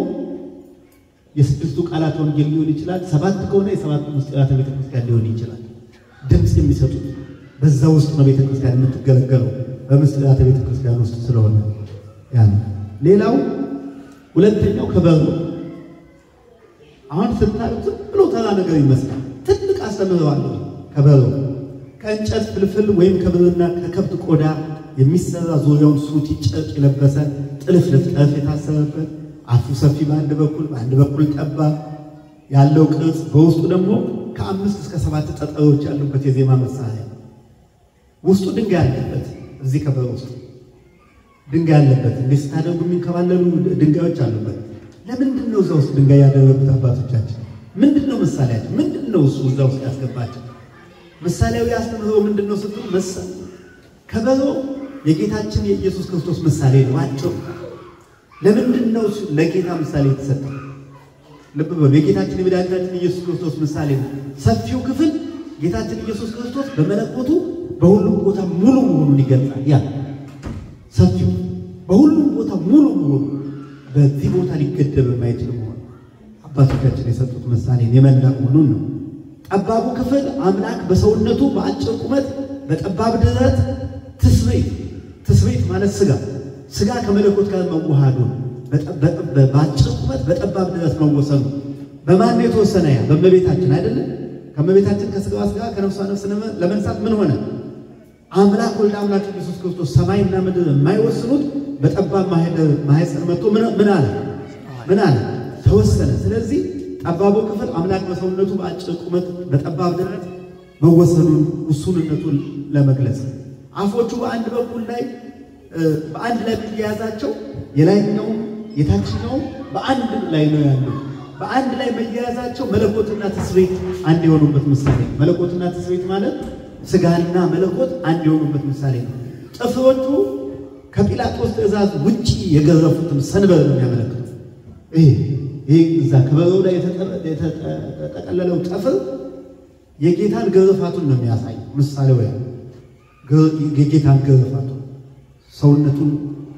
የስድስቱ ቃላት ወንጌል ሊሆን ይችላል። 7 ከሆነ የሰባቱ ምስጢራተ ቤተክርስቲያን ሊሆን ይችላል። ድምጽ የሚሰጡት በዛ ውስጥ ነው ቤተክርስቲያን የምትገለገለው በምስጢራተ ቤተክርስቲያን ውስጥ ስለሆነ ያን። ሌላው ሁለተኛው ከበሮ። አሁን ስታዩት ብሎ ተራ ነገር ይመስላል። ትልቅ አስተምህሮ አለው ከበሮ። ከእንጨት ፍልፍል ወይም ከብርና ከከብት ቆዳ የሚሰራ ዙሪያውን ሱቲ ጨርቅ የለበሰ ጥልፍልፍ ጠርፍ የታሰረበት አፉ ሰፊ በአንድ በኩል ጠባብ ያለው ቅርጽ በውስጡ ደግሞ ከ5 እስከ 7 ጠጠሮች ያሉበት የዜማ መሳሪያ ውስጡ ድንጋይ አለበት። እዚህ ከበሮ ውስጥ ድንጋይ አለበት። እንዴት ስታደርጉ የሚንከባለሉ ድንጋዮች አሉበት። ለምንድን ነው እዛ ውስጥ ድንጋይ ያደረጉት አባቶቻችን? ምንድነው ምሳሌያቸው? ምንድነው እሱ እዛ ውስጥ ያስገባቸው? ምሳሌያዊ አስተምህሮ ምንድነው ስትሉ ከበሮ የጌታችን የኢየሱስ ክርስቶስ ምሳሌ ነው። አጭሩ ለምንድነው ለጌታ ምሳሌ የተሰጠው? ልብ በሉ። የጌታችን የመድኃኒታችን ኢየሱስ ክርስቶስ ምሳሌ ነው። ሰፊው ክፍል ጌታችን ኢየሱስ ክርስቶስ በመለኮቱ በሁሉም ቦታ ሙሉ መሆኑን ይገልጻል። ያ ሰፊው በሁሉም ቦታ ሙሉ በዚህ ቦታ ሊገደብ የማይችል መሆን አባቶቻችን የሰጡት ምሳሌ የመላ መሆኑን ነው። ጠባቡ ክፍል አምላክ በሰውነቱ በአጭር ቁመት በጠባብ ደረት ትስብእት ማለት ስጋ ከመለኮት ጋር መዋሃዱ በአጭር ቁመት በጠባብ ደረት መወሰኑ በማን የተወሰነ? ያ በእመቤታችን አይደለም? ከእመቤታችን ከስጋዋ ስጋ ከነፍሷ ነፍስ ለመንሳት ምን ሆነ? አምላክ ወልደ አምላክ ኢየሱስ ክርስቶስ ሰማይና ምድር የማይወስኑት በጠባብ ማህፀን መጥቶ ምን አለ? ተወሰነ። ስለዚህ ጠባቡ ክፍል አምላክ በሰውነቱ በአጭር ቁመት በጠባብ ደረት መወሰኑን ውሱንነቱን ለመግለጽ አፎቹ በአንድ በኩል ላይ በአንድ ላይ መያያዛቸው የላይኛው የታችኛው በአንድ ላይ ነው ያለው። በአንድ ላይ መያያዛቸው መለኮትና ትስብእት አንድ የሆኑበት ምሳሌ። መለኮትና ትስብእት ማለት ስጋና መለኮት አንድ የሆኑበት ምሳሌ ነው። ጥፍሮቹ ከጲላጦስ ትእዛዝ ውጪ የገረፉትን ሰንበር ነው የሚያመለክተው። ይሄ እዛ ከበረው ላይ የተጠቀለለው ጥፍር የጌታን ግርፋቱን ነው የሚያሳይ ምሳሌው። የጌታን ግርፋቱን ሰውነቱን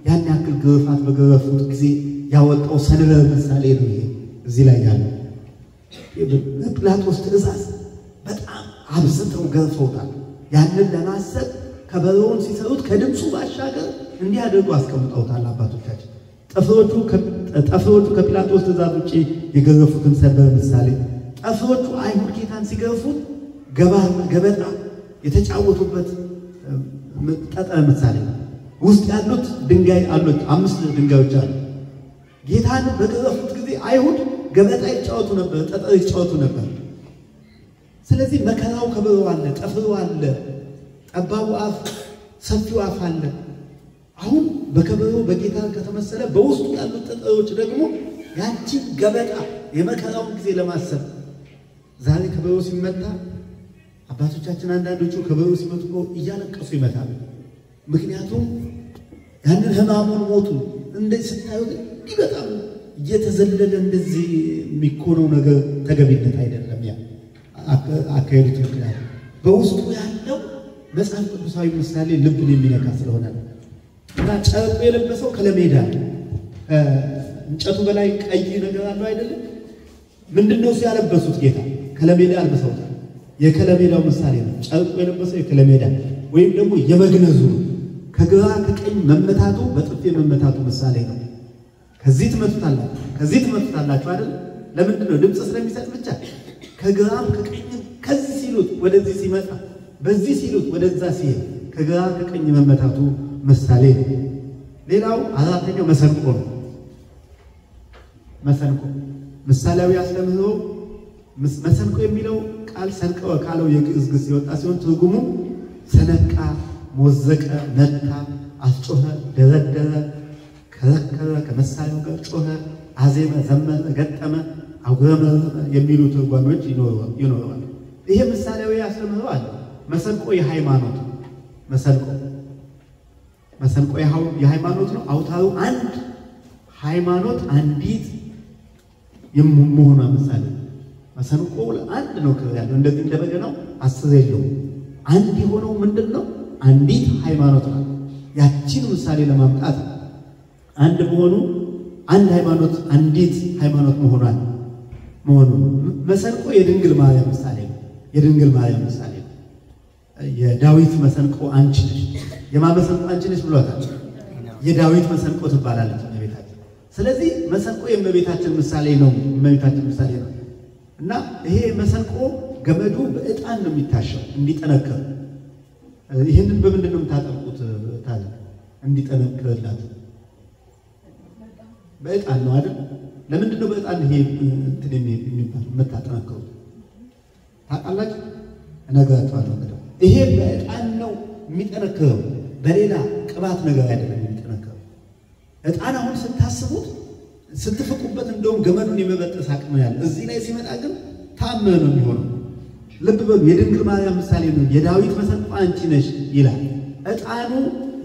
ያን ያክል ግርፋት በገረፉት ጊዜ ያወጣው ሰንበር ምሳሌ ነው። ይሄ እዚህ ላይ ያለው ጲላጦስ ትእዛዝ በጣም አብዝተው ገርፈውታል። ያንን ለማሰብ ከበረውን ሲሰሩት ከድምፁ ባሻገር እንዲህ አድርገው አስቀምጠውታል አባቶቻችን። ጠፍሮቹ ከጲላጦስ ትእዛዝ ውጪ የገረፉትን ሰንበር ምሳሌ። ጠፍሮቹ አይሁድ ጌታን ሲገርፉት ገበጣ የተጫወቱበት ጠጠር ምሳሌ። ውስጥ ያሉት ድንጋይ አሉት 5 ድንጋዮች አሉ። ጌታን በገረፉት ጊዜ አይሁድ ገበጣ ይጫወቱ ነበር፣ ጠጠር ይጫወቱ ነበር። ስለዚህ መከራው ከበሮ አለ፣ ጠፍሩ አለ፣ ጠባቡ አፍ ሰፊው አፍ አለ። አሁን በከበሮ በጌታ ከተመሰለ በውስጡ ያሉት ጠጠሮች ደግሞ ያቺ ገበጣ የመከራውን ጊዜ ለማሰብ ዛሬ ከበሮ ሲመታ አባቶቻችን አንዳንዶቹ ከበሮ ሲመቱ እያለቀሱ ይመታሉ። ምክንያቱም ያንን ህማሙን ሞቱ እንደዚህ ስታዩ በጣም እየተዘለለ እንደዚህ የሚኮነው ነገር ተገቢነት አይደለም። ያ አካሄዱት ምክንያት በውስጡ ያለው መጽሐፍ ቅዱሳዊ ምሳሌ ልብን የሚነካ ስለሆነ ነው። እና ጨርቁ የለበሰው ከለሜዳ እንጨቱ በላይ ቀይ ነገር አለው አይደለም? ምንድነው ያለበሱት? ጌታ ከለሜዳ አልበሰውታል። የከለሜዳው ምሳሌ ነው። ጨርቁ የለበሰው የከለሜዳ ወይም ደግሞ የመግነዙ ከግራ ከቀኝ መመታቱ በጥፊ መመታቱ ምሳሌ ነው። ከዚህ ትመቱታላችሁ አይደል? ለምንድን ነው? ድምጽ ስለሚሰጥ ብቻ። ከግራም ከቀኝ ከዚህ ሲሉት ወደዚህ ሲመጣ፣ በዚህ ሲሉት ወደዛ ሲሄድ ከግራ ከቀኝ መመታቱ ምሳሌ ነው። ሌላው አራተኛው መሰንቆ ነው። መሰንቆ ምሳሌያዊ አስተምህሮ። መሰንቆ የሚለው ቃል ሰንቀው ካለው የግዕዝ ግስ የወጣ ሲሆን ትርጉሙ ሰነቃ፣ ሞዘቀ፣ መታ፣ አስጮኸ፣ ደረደረ፣ ከረከረ፣ ከመሳሪያው ጋር ጮኸ፣ አዜመ፣ ዘመረ፣ ገጠመ፣ አጉረመረመ የሚሉ ትርጓሜዎች ይኖረዋል። ይሄ ምሳሌያዊ አስተምህሮ አለ። መሰንቆ የሃይማኖት መሰንቆ የሃይማኖት ነው። አውታሩ አንድ ሃይማኖት አንዲት የመሆኗ ምሳሌ። መሰንቆ አንድ ነው ክብር ያለው እንደዚህ እንደበገናው 10 የለውም። አንድ የሆነው ምንድነው? አንዲት ሃይማኖት ናት። ያቺን ምሳሌ ለማምጣት አንድ መሆኑ አንድ ሃይማኖት አንዲት ሃይማኖት መሆኗን መሰንቆ የድንግል ማርያም ምሳሌ ነው። የድንግል ማርያም ምሳሌ ነው። የዳዊት መሰንቆ አንቺ ነሽ፣ የማመሰንቆ አንቺ ነሽ ብሏታል። የዳዊት መሰንቆ ትባላለች እመቤታችን። ስለዚህ መሰንቆ የእመቤታችን ምሳሌ ነው። እመቤታችን ምሳሌ ነው እና ይሄ መሰንቆ ገመዱ በዕጣን ነው የሚታሸው እንዲጠነክር። ይሄንን በምንድን ነው የምታጠቁት? ታዲያ እንዲጠነክርላት በዕጣን ነው አይደል? ለምንድን ነው በዕጣን ይሄ እንትን የሚባል የምታጠነክሩት? ታውቃላችሁ? እነግራችኋለሁ። ይሄ በዕጣን ነው የሚጠነክረው፣ በሌላ ቅባት ነገር አይደለም የሚጠነክረው። ዕጣን አሁን ስታስቡት ስትፍቁበት እንደውም ገመዱን የመበጠስ አቅም ያለ፣ እዚህ ላይ ሲመጣ ግን ታምር ነው የሚሆነው። ልብ በሉ፣ የድንግል ማርያም ምሳሌ ነው። የዳዊት መሰንቆ አንቺ ነሽ ይላል። ዕጣኑ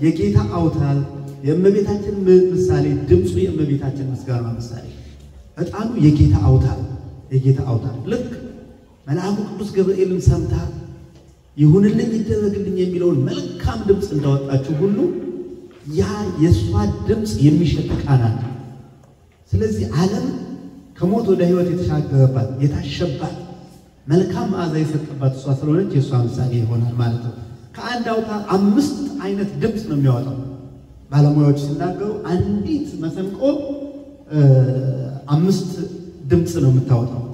የጌታ አውታር፣ የእመቤታችን ምሳሌ፣ ድምፁ የእመቤታችን ምስጋና ምሳሌ። ዕጣኑ የጌታ አውታር ልክ መልአኩ ቅዱስ ገብርኤልን ሰምታ ይሁንልኝ ይደረግልኝ የሚለውን መልካም ድምፅ እንዳወጣችሁ ሁሉ ያ የሷ ድምጽ የሚሸት ቃና ስለዚህ ዓለም ከሞት ወደ ህይወት የተሻገረባት የታሸባት መልካም መዓዛ የሰጠባት እሷ ስለሆነች የሷ ምሳሌ ይሆናል ማለት ነው ከአንድ አውታር 5 አይነት ድምጽ ነው የሚያወጣው ባለሙያዎች ሲናገሩ አንዲት መሰንቆ 5 ድምጽ ነው የምታወጣው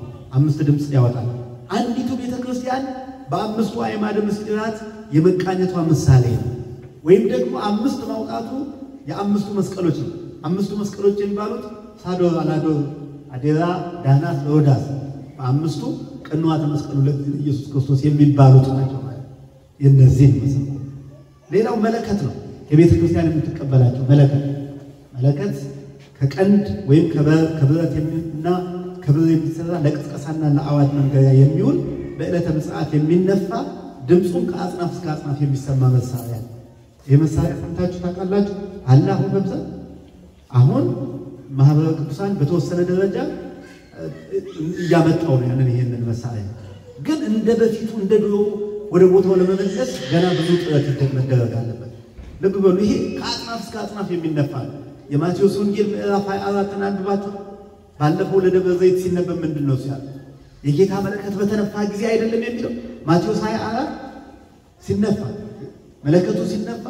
5 ድምጽ ያወጣል አንዲቱ ቤተክርስቲያን በአምስቱ አዕማደ ምስጢራት የመቃኘቷ ምሳሌ ነው ወይም ደግሞ 5 ማውጣቱ የአምስቱ መስቀሎች ነው አምስቱ መስቀሎች የሚባሉት ሳዶር አላዶር አዴራ ዳናስ ሮዳስ በአምስቱ ቅንዋተ መስቀሉ ለኢየሱስ ክርስቶስ የሚባሉት ናቸው ማለት የነዚህ መሰንቆ ሌላው መለከት ነው የቤተ ክርስቲያን የምትቀበላቸው መለከት ከቀንድ ወይም ከብረት እና ከብረት የሚሰራ ለቅስቀሳና ለአዋጅ መንገሪያ የሚውል በዕለተ ምጽአት የሚነፋ ድምጹን ከአጽናፍ እስከ አጽናፍ የሚሰማ መሳሪያ ይሄ መሳሪያ ሰምታችሁ ታውቃላችሁ አላሁ በብዛት አሁን ማህበረ ቅዱሳን በተወሰነ ደረጃ ያመጣው ነው ያንን ይሄንን መሳሪያ ግን እንደ በፊቱ እንደ ድሮ ወደ ቦታው ለመመለስ ገና ብዙ ጥረት መደረግ አለበት ልብ በሉ ይሄ ከአጽናፍ እስከ አጽናፍ የሚነፋ የማቴዎስ ወንጌል ምዕራፍ 24 አንብባችሁ ባለፈው ለደብረ ዘይት ሲነበብ ምንድነው ሲያል የጌታ መለከት በተነፋ ጊዜ አይደለም የሚለው ማቴዎስ 24 ሲነፋ መለከቱ ሲነፋ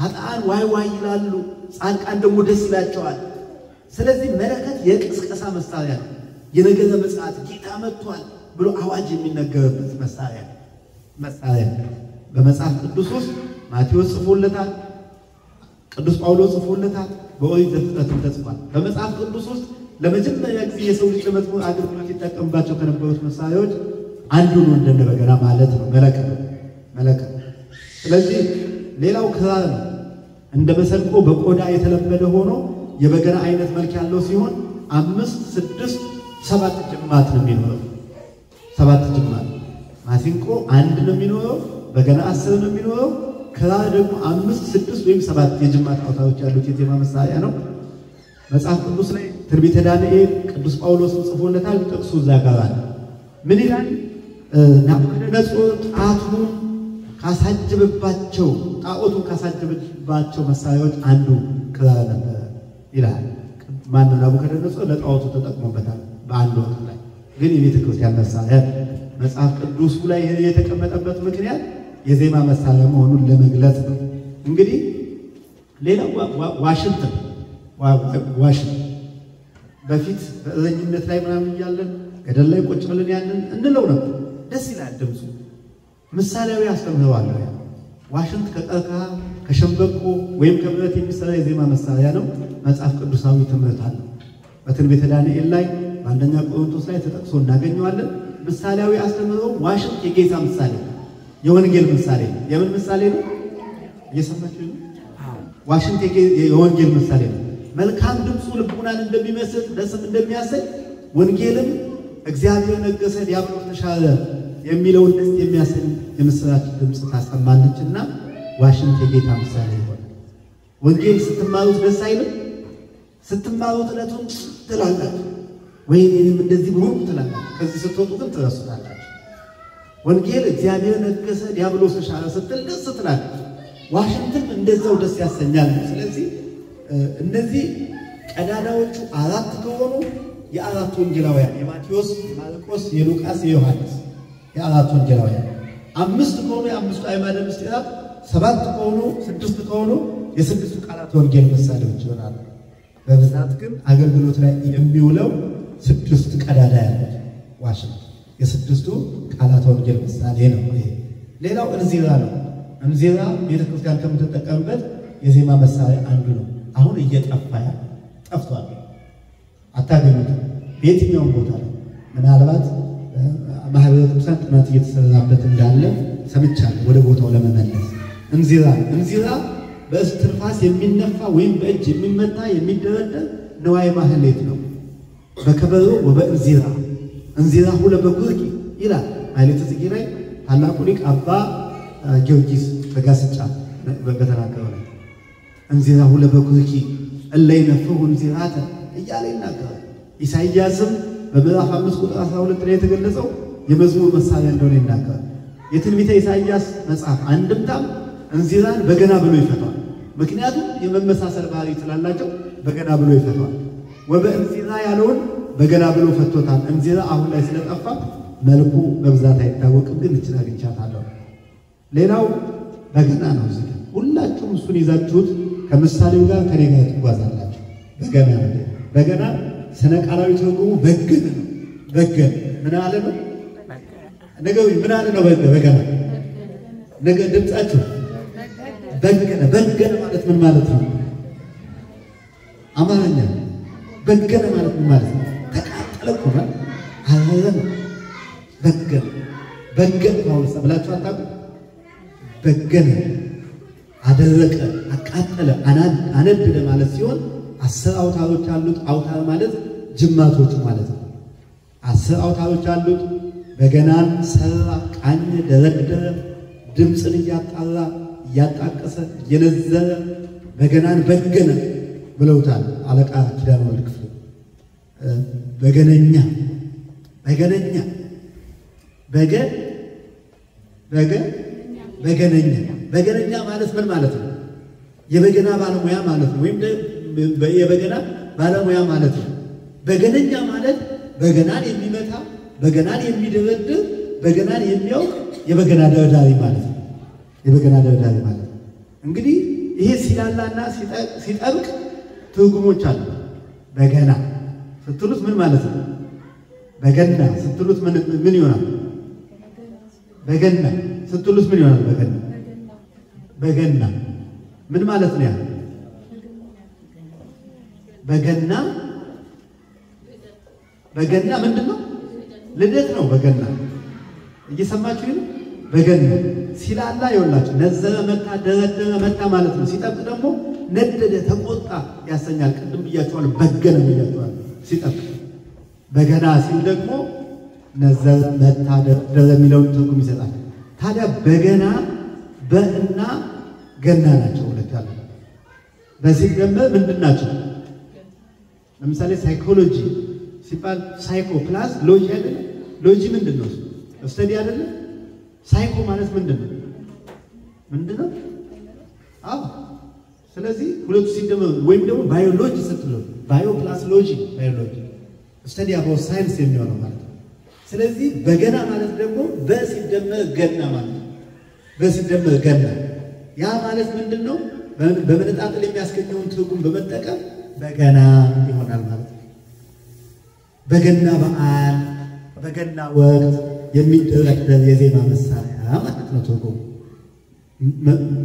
ኃጥአን ዋይ ዋይ ይላሉ ጻድቃን ደግሞ ደስ ይላቸዋል ስለዚህ መለከት የቅስቀሳ መሳሪያ ነው የነገረ ምጽአት ጌታ መጥቷል ብሎ አዋጅ የሚነገርበት መሳሪያ በመጽሐፍ ቅዱስ ውስጥ ማቴዎስ ጽፎለታል ቅዱስ ጳውሎስ ጽፎለታል በኦሪት ዘፍጥረት ተጽፏል በመጽሐፍ ቅዱስ ውስጥ ለመጀመሪያ ጊዜ የሰው ልጅ ለመጥፎ አገልግሎት ይጠቀምባቸው ከነበሩት መሳሪያዎች አንዱ ነው እንደነ በገና ማለት ነው መለከት ስለዚህ ሌላው ክራር ነው እንደ መሰንቆ በቆዳ የተለበደ ሆኖ የበገና አይነት መልክ ያለው ሲሆን 5 6 7 ጅማት ነው የሚኖረው 7 ጅማት ማሲንቆ 1 ነው የሚኖረው በገና 10 ነው የሚኖረው ክራር ደግሞ 5 6 ወይም 7 የጅማት አውታሮች ያሉት የዜማ መሳሪያ ነው መጽሐፍ ቅዱስ ላይ ትንቢተ ዳንኤል ቅዱስ ጳውሎስ ጽፎለታል ጥቅሱ ዘጋራል ምን ይላል ናቡከደነፆር ጣዖቱን ካሳጀበባቸው መሳሪያዎች አንዱ ክራር ነበር ይላል ማን ናቡከደነፆር ለጣዖቱ ተጠቅሞበታል በአንድ ወቅት ላይ ግን የቤተ ክርስቲያን መሳሪያ መጽሐፍ ቅዱስ ላይ የተቀመጠበት ምክንያት የዜማ መሳሪያ መሆኑን ለመግለጽ ነው እንግዲህ ሌላው ዋሽንት በፊት በእረኝነት ላይ ምናምን ይያለን ገደል ላይ ቁጭ ብለን ያንን እንለው ነው ደስ ይላል ድምጹ ምሳሌያዊ አስተምህሮአለው ዋሽንት ከቀርከሃ ከሸምበቆ ወይም ከብረት የሚሰራ የዜማ መሳሪያ ነው መጽሐፍ ቅዱሳዊ ትምህርት አለ በትንቢተ ዳንኤል ላይ በአንደኛ ቆሮንቶስ ላይ ተጠቅሶ እናገኘዋለን ምሳሌያዊ አስተምህሮ ዋሽንት የጌታ ምሳሌ የወንጌል ምሳሌ የምን ምሳሌ ነው እየሰማችሁ ነው ዋሽንት የወንጌል ምሳሌ ነው መልካም ድምጹ ልቡናን እንደሚመስል ደስም እንደሚያሰኝ ወንጌልም እግዚአብሔር ነገሰ ዲያብሎስ ተሻለ የሚለውን ደስ የሚያሰኝ የምስራች ድምጽ ታሰማለችና ዋሽንት የጌታ ምሳሌ ይሆናል ወንጌል ስትማሩት ደስ አይልም ስትማሩት ለቱን ትላላችሁ ወይኔም እንደዚህ ብሆን ትላላችሁ ከዚህ ስትወጡ ግን ትረሱታላችሁ ወንጌል እግዚአብሔር ነገሰ ዲያብሎስ ተሻለ ስትል ደስ ትላለች ዋሽንትም እንደዛው ደስ ያሰኛል ስለዚህ እነዚህ ቀዳዳዎቹ 4 ከሆኑ የአራቱ ወንጌላውያን የማቴዎስ የማርቆስ የሉቃስ የዮሐንስ የአራቱ ወንጌላውያን 5 ከሆኑ የአምስቱ አዕማደ ምስጢራት 7 ከሆኑ 6 ከሆኑ የስድስቱ ቃላት ወንጌል ምሳሌዎች ይሆናሉ በብዛት ግን አገልግሎት ላይ የሚውለው 6 ቀዳዳ ያለው ዋሽንት የስድስቱ ቃላት ወንጌል ምሳሌ ነው ሌላው እንዚራ ነው እንዚራ ቤተክርስቲያን ከምትጠቀምበት የዜማ መሳሪያ አንዱ ነው አሁን ጠፍቷል አታገኙት በየትኛውም ቦታ ላይ ምናልባት ማህበረ ቅዱሳን ጥናት እየተሰራበት እንዳለ ሰምቻለሁ ወደ ቦታው ለመመለስ እንዚራ በእስትንፋስ የሚነፋ ወይም በእጅ የሚመታ የሚደረደር ንዋየ ማህሌት ነው በከበሮ እንዚራ ሁለ በጉርቂ ይላል ማህሌተ ጽጌ ላይ ታላቁ ሊቅ አባ ጊዮርጊስ በጋስጫ በተናገረው እንዚራ ሁለ በጉርቂ እለይ ነፈው እንዚራተ እያለ ይናገራል ኢሳይያስም በምዕራፍ 5 ቁጥር 12 ላይ የተገለጸው የመዝሙር መሳሪያ እንደሆነ ይናገራል የትንቢተ ኢሳይያስ መጽሐፍ አንድምታም እንዚራን በገና ብሎ ይፈታል ምክንያቱም የመመሳሰል ባህሪ ስላላቸው በገና ብሎ ይፈቷል። ወበእንዚራ ያለውን በገና ብሎ ፈቶታል። እንዚራ አሁን ላይ ስለጠፋ መልኩ በብዛት አይታወቅም፣ ግን እችን አግኝቻታለሁ። ሌላው በገና ነው። እዚህ ሁላችሁም እሱን ይዛችሁት ከምሳሌው ጋር ከኔ ጋር ትጓዛላችሁ። በገና ነው። በገና ስነ ቃላዊ ትርጉሙ በገን ነው። በገን ምን አለ ነው? ነገሩ ምን አለ ነው? በገና ነገ ድምጻችሁ በገነ። በገነ ማለት ምን ማለት ነው? አማርኛ በገነ ማለት ምን ማለት ነው? ተቃጠለ እኮ ነው። አረረ በገነ በገነ ነው ብላችሁ አታውቁ? በገነ አደረቀ፣ አቃጠለ፣ አነደደ ማለት ሲሆን 10 አውታሮች አሉት። አውታር ማለት ጅማቶቹ ማለት ነው። 10 አውታሮች አሉት። በገናን ሰራ፣ ቃኝ፣ ደረደረ፣ ድምፅን እያጣራ እያጣቀሰ እየነዘረ በገናን በገነ ብለውታል አለቃ ኪዳነ ወልድ ክፍሉ። በገነኛ በገነኛ በገነኛ በገነኛ ማለት ምን ማለት ነው? የበገና ባለሙያ ማለት ነው፣ ወይም የበገና ባለሙያ ማለት ነው። በገነኛ ማለት በገናን የሚመታ በገናን የሚደረድር በገናን የሚያውቅ የበገና ደርዳሪ ማለት ነው። የበገና ደርዳሪ ማለት ነው። እንግዲህ ይሄ ሲላላና ሲጠብቅ ትርጉሞች አሉ። በገና ስትሉት ምን ማለት ነው? በገና ስትሉት ምን ይሆናል? በገና ስትሉት ምን ይሆናል? በገና ምን ማለት ነው? ያ በገና ምንድነው? ልደት ነው። በገና እየሰማችሁ ነው። በገና ሲላላ ይወላችሁ ነዘረ፣ መታ፣ ደረደረ፣ መታ ማለት ነው። ሲጠብቅ ደግሞ ነደደ፣ ተቆጣ ያሰኛል። ቅድም ብያችኋለሁ፣ በገነ ብያችኋለሁ። ሲጠብቅ በገና ሲል ደግሞ ነዘረ፣ መታ፣ ደረደረ የሚለውን ትርጉም ይሰጣል። ታዲያ በገና በእና ገና ናቸው ሁለት ያለ። በዚህ ደግሞ ምንድን ናቸው? ለምሳሌ ሳይኮሎጂ ሲባል ሳይኮ ፕላስ ሎጂ አይደለ? ሎጂ ምንድነው? ስተዲ አይደለ? ሳይኮ ማለት ምንድነው? አዎ። ስለዚህ ሁለቱ ሲደመሩ ወይም ደግሞ ባዮሎጂ ስትለው ባዮ ፕላስ ሎጂ ባዮሎጂ ስተዲ አባውት ሳይንስ የሚሆነው ማለት ነው። ስለዚህ በገና ማለት ደግሞ በሲደመር ገና ማለት ነው። በሲደመር ገና ያ ማለት ምንድነው? በመነጣጠል የሚያስገኘውን ትርጉም በመጠቀም በገና ይሆናል ማለት ነው። በገና በዓል በገና ወቅት የሚደረደር የዜማ መሳሪያ ማለት ነው ትርጉሙ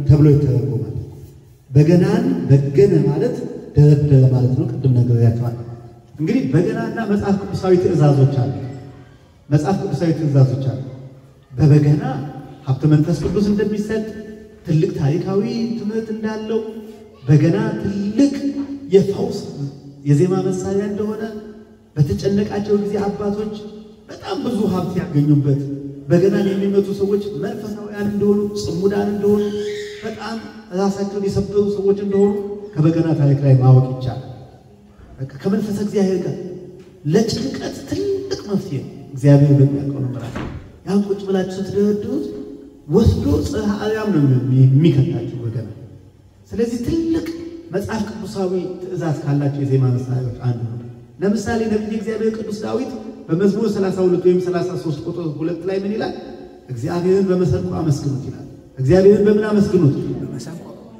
ተብሎ ይተረጎማል። በገናን በገነ ማለት ደረደረ ማለት ነው። ቅድም ነግሬያችኋለሁ። እንግዲህ በገናና መጽሐፍ ቅዱሳዊ ትእዛዞች አሉ። መጽሐፍ ቅዱሳዊ ትእዛዞች አሉ። በበገና ሀብተ መንፈስ ቅዱስ እንደሚሰጥ ትልቅ ታሪካዊ ትምህርት እንዳለው በገና ትልቅ የፈውስ የዜማ መሳሪያ እንደሆነ በተጨነቃቸው ጊዜ አባቶች በጣም ብዙ ሀብት ያገኙበት በገናን የሚመቱ ሰዎች መንፈሳውያን እንደሆኑ ጽሙዳን እንደሆኑ በጣም ራሳቸውን የሰበሩ ሰዎች እንደሆኑ ከበገና ታሪክ ላይ ማወቅ ይቻላል። በቃ ከመንፈስ እግዚአብሔር ጋር ለጭንቀት ትልቅ መፍትሄ እግዚአብሔር በሚያውቀው ነው ማለት ነው። ያን ቁጭ ብላችሁ ስትደረድሩት ወስዶ ጽርሐ አርያም ነው የሚከታችሁ በገና። ስለዚህ ትልቅ መጽሐፍ ቅዱሳዊ ትእዛዝ ካላቸው የዜማ መሳሪያዎች አንዱ ነው። ለምሳሌ ነብዩ እግዚአብሔር ቅዱስ ዳዊት በመዝሙር 32 ወይም 33 ቁጥር 2 ላይ ምን ይላል? እግዚአብሔርን በመሰንቆ አመስግኑት ይላል። እግዚአብሔርን በምን አመስግኑት?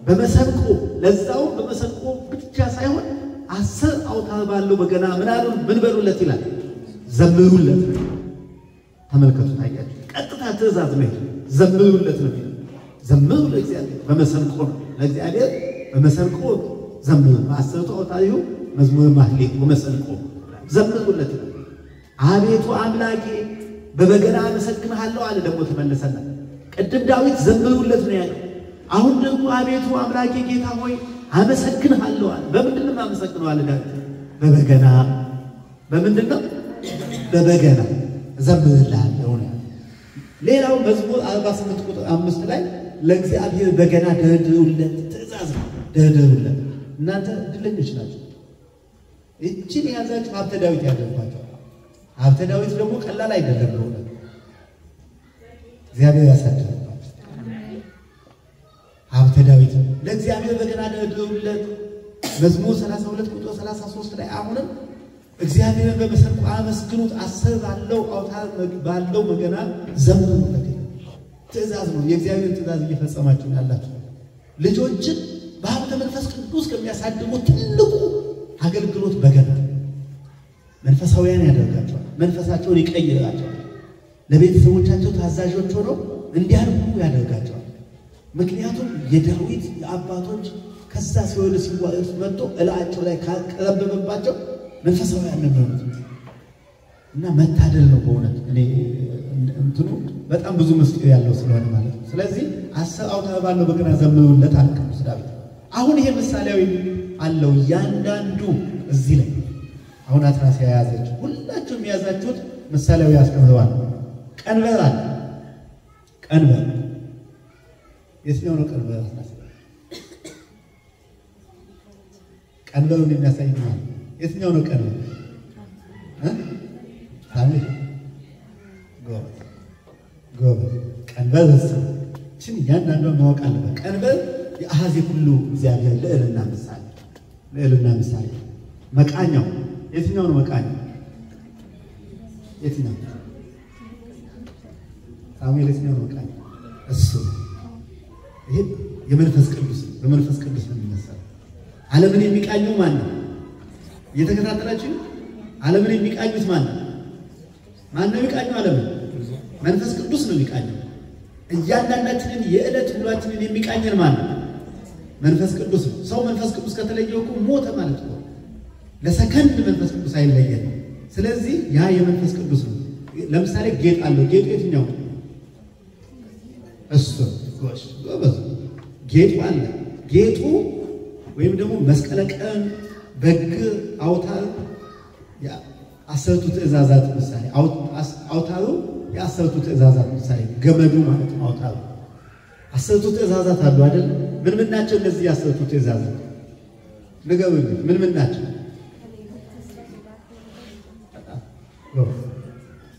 በመሰንቆ። ለዛው በመሰንቆ ብቻ ሳይሆን 10 አውታር ባለው በገና ምን በሉለት ይላል? ዘምሩለት። ተመልከቱ፣ ታያችሁ። ቀጥታ ትእዛዝ ነው። ዘምሩለት ነው። ዘምሩ ለእግዚአብሔር በመሰንቆ ነው። ለእግዚአብሔር በመሰንቆ ዘምሩ። በ10ቱ አውታር መዝሙር ማህሌት ወመሰንቆ ዘምሩለት ይላል። አቤቱ አምላኬ በበገና አመሰግንሃለሁ አለ። ደግሞ ተመለሰና ቅድም ዳዊት ዘምሩለት ነው ያለው። አሁን ደግሞ አቤቱ አምላኬ ጌታ ሆይ አመሰግንሃለሁ አለ። በምንድን ነው አመሰግነው አለ ዳዊት? በበገና። በምንድን ነው? በበገና ዘምርልሃለሁ ነው። ሌላው መዝሙር 48 ቁጥር 5 ላይ ለእግዚአብሔር በገና ደርድሩለት ትእዛዝ ነው። ደርድሩለት። እናንተ እድለኞች ናችሁ። እቺን ያዛችሁ ሀብተ ዳዊት ያለባችሁ። ሀብተ ዳዊት ደግሞ ቀላል አይደለም ነው። እግዚአብሔር ያሳድርባችሁ። ሀብተ ዳዊት ለእግዚአብሔር በገና ደርድሩለት። መዝሙር 32 ቁጥር 33 ላይ አሁንም እግዚአብሔርን በመሰንቆ አመስግኑት፣ አሰር ባለው በገና ዘምሩለት። ትእዛዝ ነው። የእግዚአብሔር ትእዛዝ እየፈጸማችሁ ያላችሁ ልጆችን በሀብተ መንፈስ ቅዱስ ከሚያሳድጉት ትልቁ አገልግሎት በገና መንፈሳዊያን ያደርጋቸዋል። መንፈሳቸውን ይቀይራቸዋል። ለቤተሰቦቻቸው ታዛዦች ሆነው እንዲያድጉ ያደርጋቸዋል። ምክንያቱም የዳዊት የአባቶች ከዛ ሲወል ሲዋእፍ መጥቶ እላቸው ላይ ካቀረበባቸው መንፈሳዊያን ነው እና መታደል ነው በእውነት እኔ እንትኑ በጣም ብዙ ምስጢር ያለው ስለሆነ ማለት ነው። ስለዚህ አስር አውታር ባለው በገና ዘምሩለት አለ ቅዱስ ዳዊት። አሁን ይሄ ምሳሌያዊ አለው ያንዳንዱ እዚህ ላይ አሁን አትራስ ያያዘች ሁላችሁም ያዛችሁት ምሳሌያዊ ያስቀምጠዋል። ቀንበር አለ። ቀንበር የትኛው ነው ቀንበር? ቀንበሩን የሚያሳይ ነው። የትኛው ነው ቀንበር? ታምር ጎበዝ ቀንበር እችን እያንዳንዷን ማወቅ አለበት። ቀንበር የአሃዚ ሁሉ እግዚአብሔር ልዕልና ምሳሌ። መቃኛው የትኛው ነው? መቃኛው የትኛው? ሳሙኤል የትኛው ነው መቃኛው? እሱ ይሄ የመንፈስ ቅዱስ በመንፈስ ቅዱስ ነው የሚመሰለው። ዓለምን የሚቃኘው ማን ነው? እየተከታተላችሁ ዓለምን የሚቃኙት ማን ነው? ማን ነው የሚቃኘው ዓለምን? መንፈስ ቅዱስ ነው የሚቃኘው። እያንዳንዳችንን የዕለት ውሏችንን የሚቃኘን ማን ነው? መንፈስ ቅዱስ ነው። ሰው መንፈስ ቅዱስ ከተለየው እኮ ሞተ ማለት ነው። ለሰከንድ መንፈስ ቅዱስ አይለየም። ስለዚህ ያ የመንፈስ ቅዱስ ነው። ለምሳሌ ጌጥ አለው። ጌጡ የትኛው? እሱ ጎበዝ ጌጡ አለ። ጌጡ ወይም ደግሞ መስቀለ ቀን፣ በግ፣ አውታር የአስርቱ ትእዛዛት ምሳሌ። አውታሩ የአስርቱ ትእዛዛት ምሳሌ ገመዱ ማለት ነው። አውታሩ አስርቱ ትእዛዛት አሉ አይደል? ምን ናቸው እነዚህ የአስርቱ ትእዛዛት? ንገሩኝ። ምን ናቸው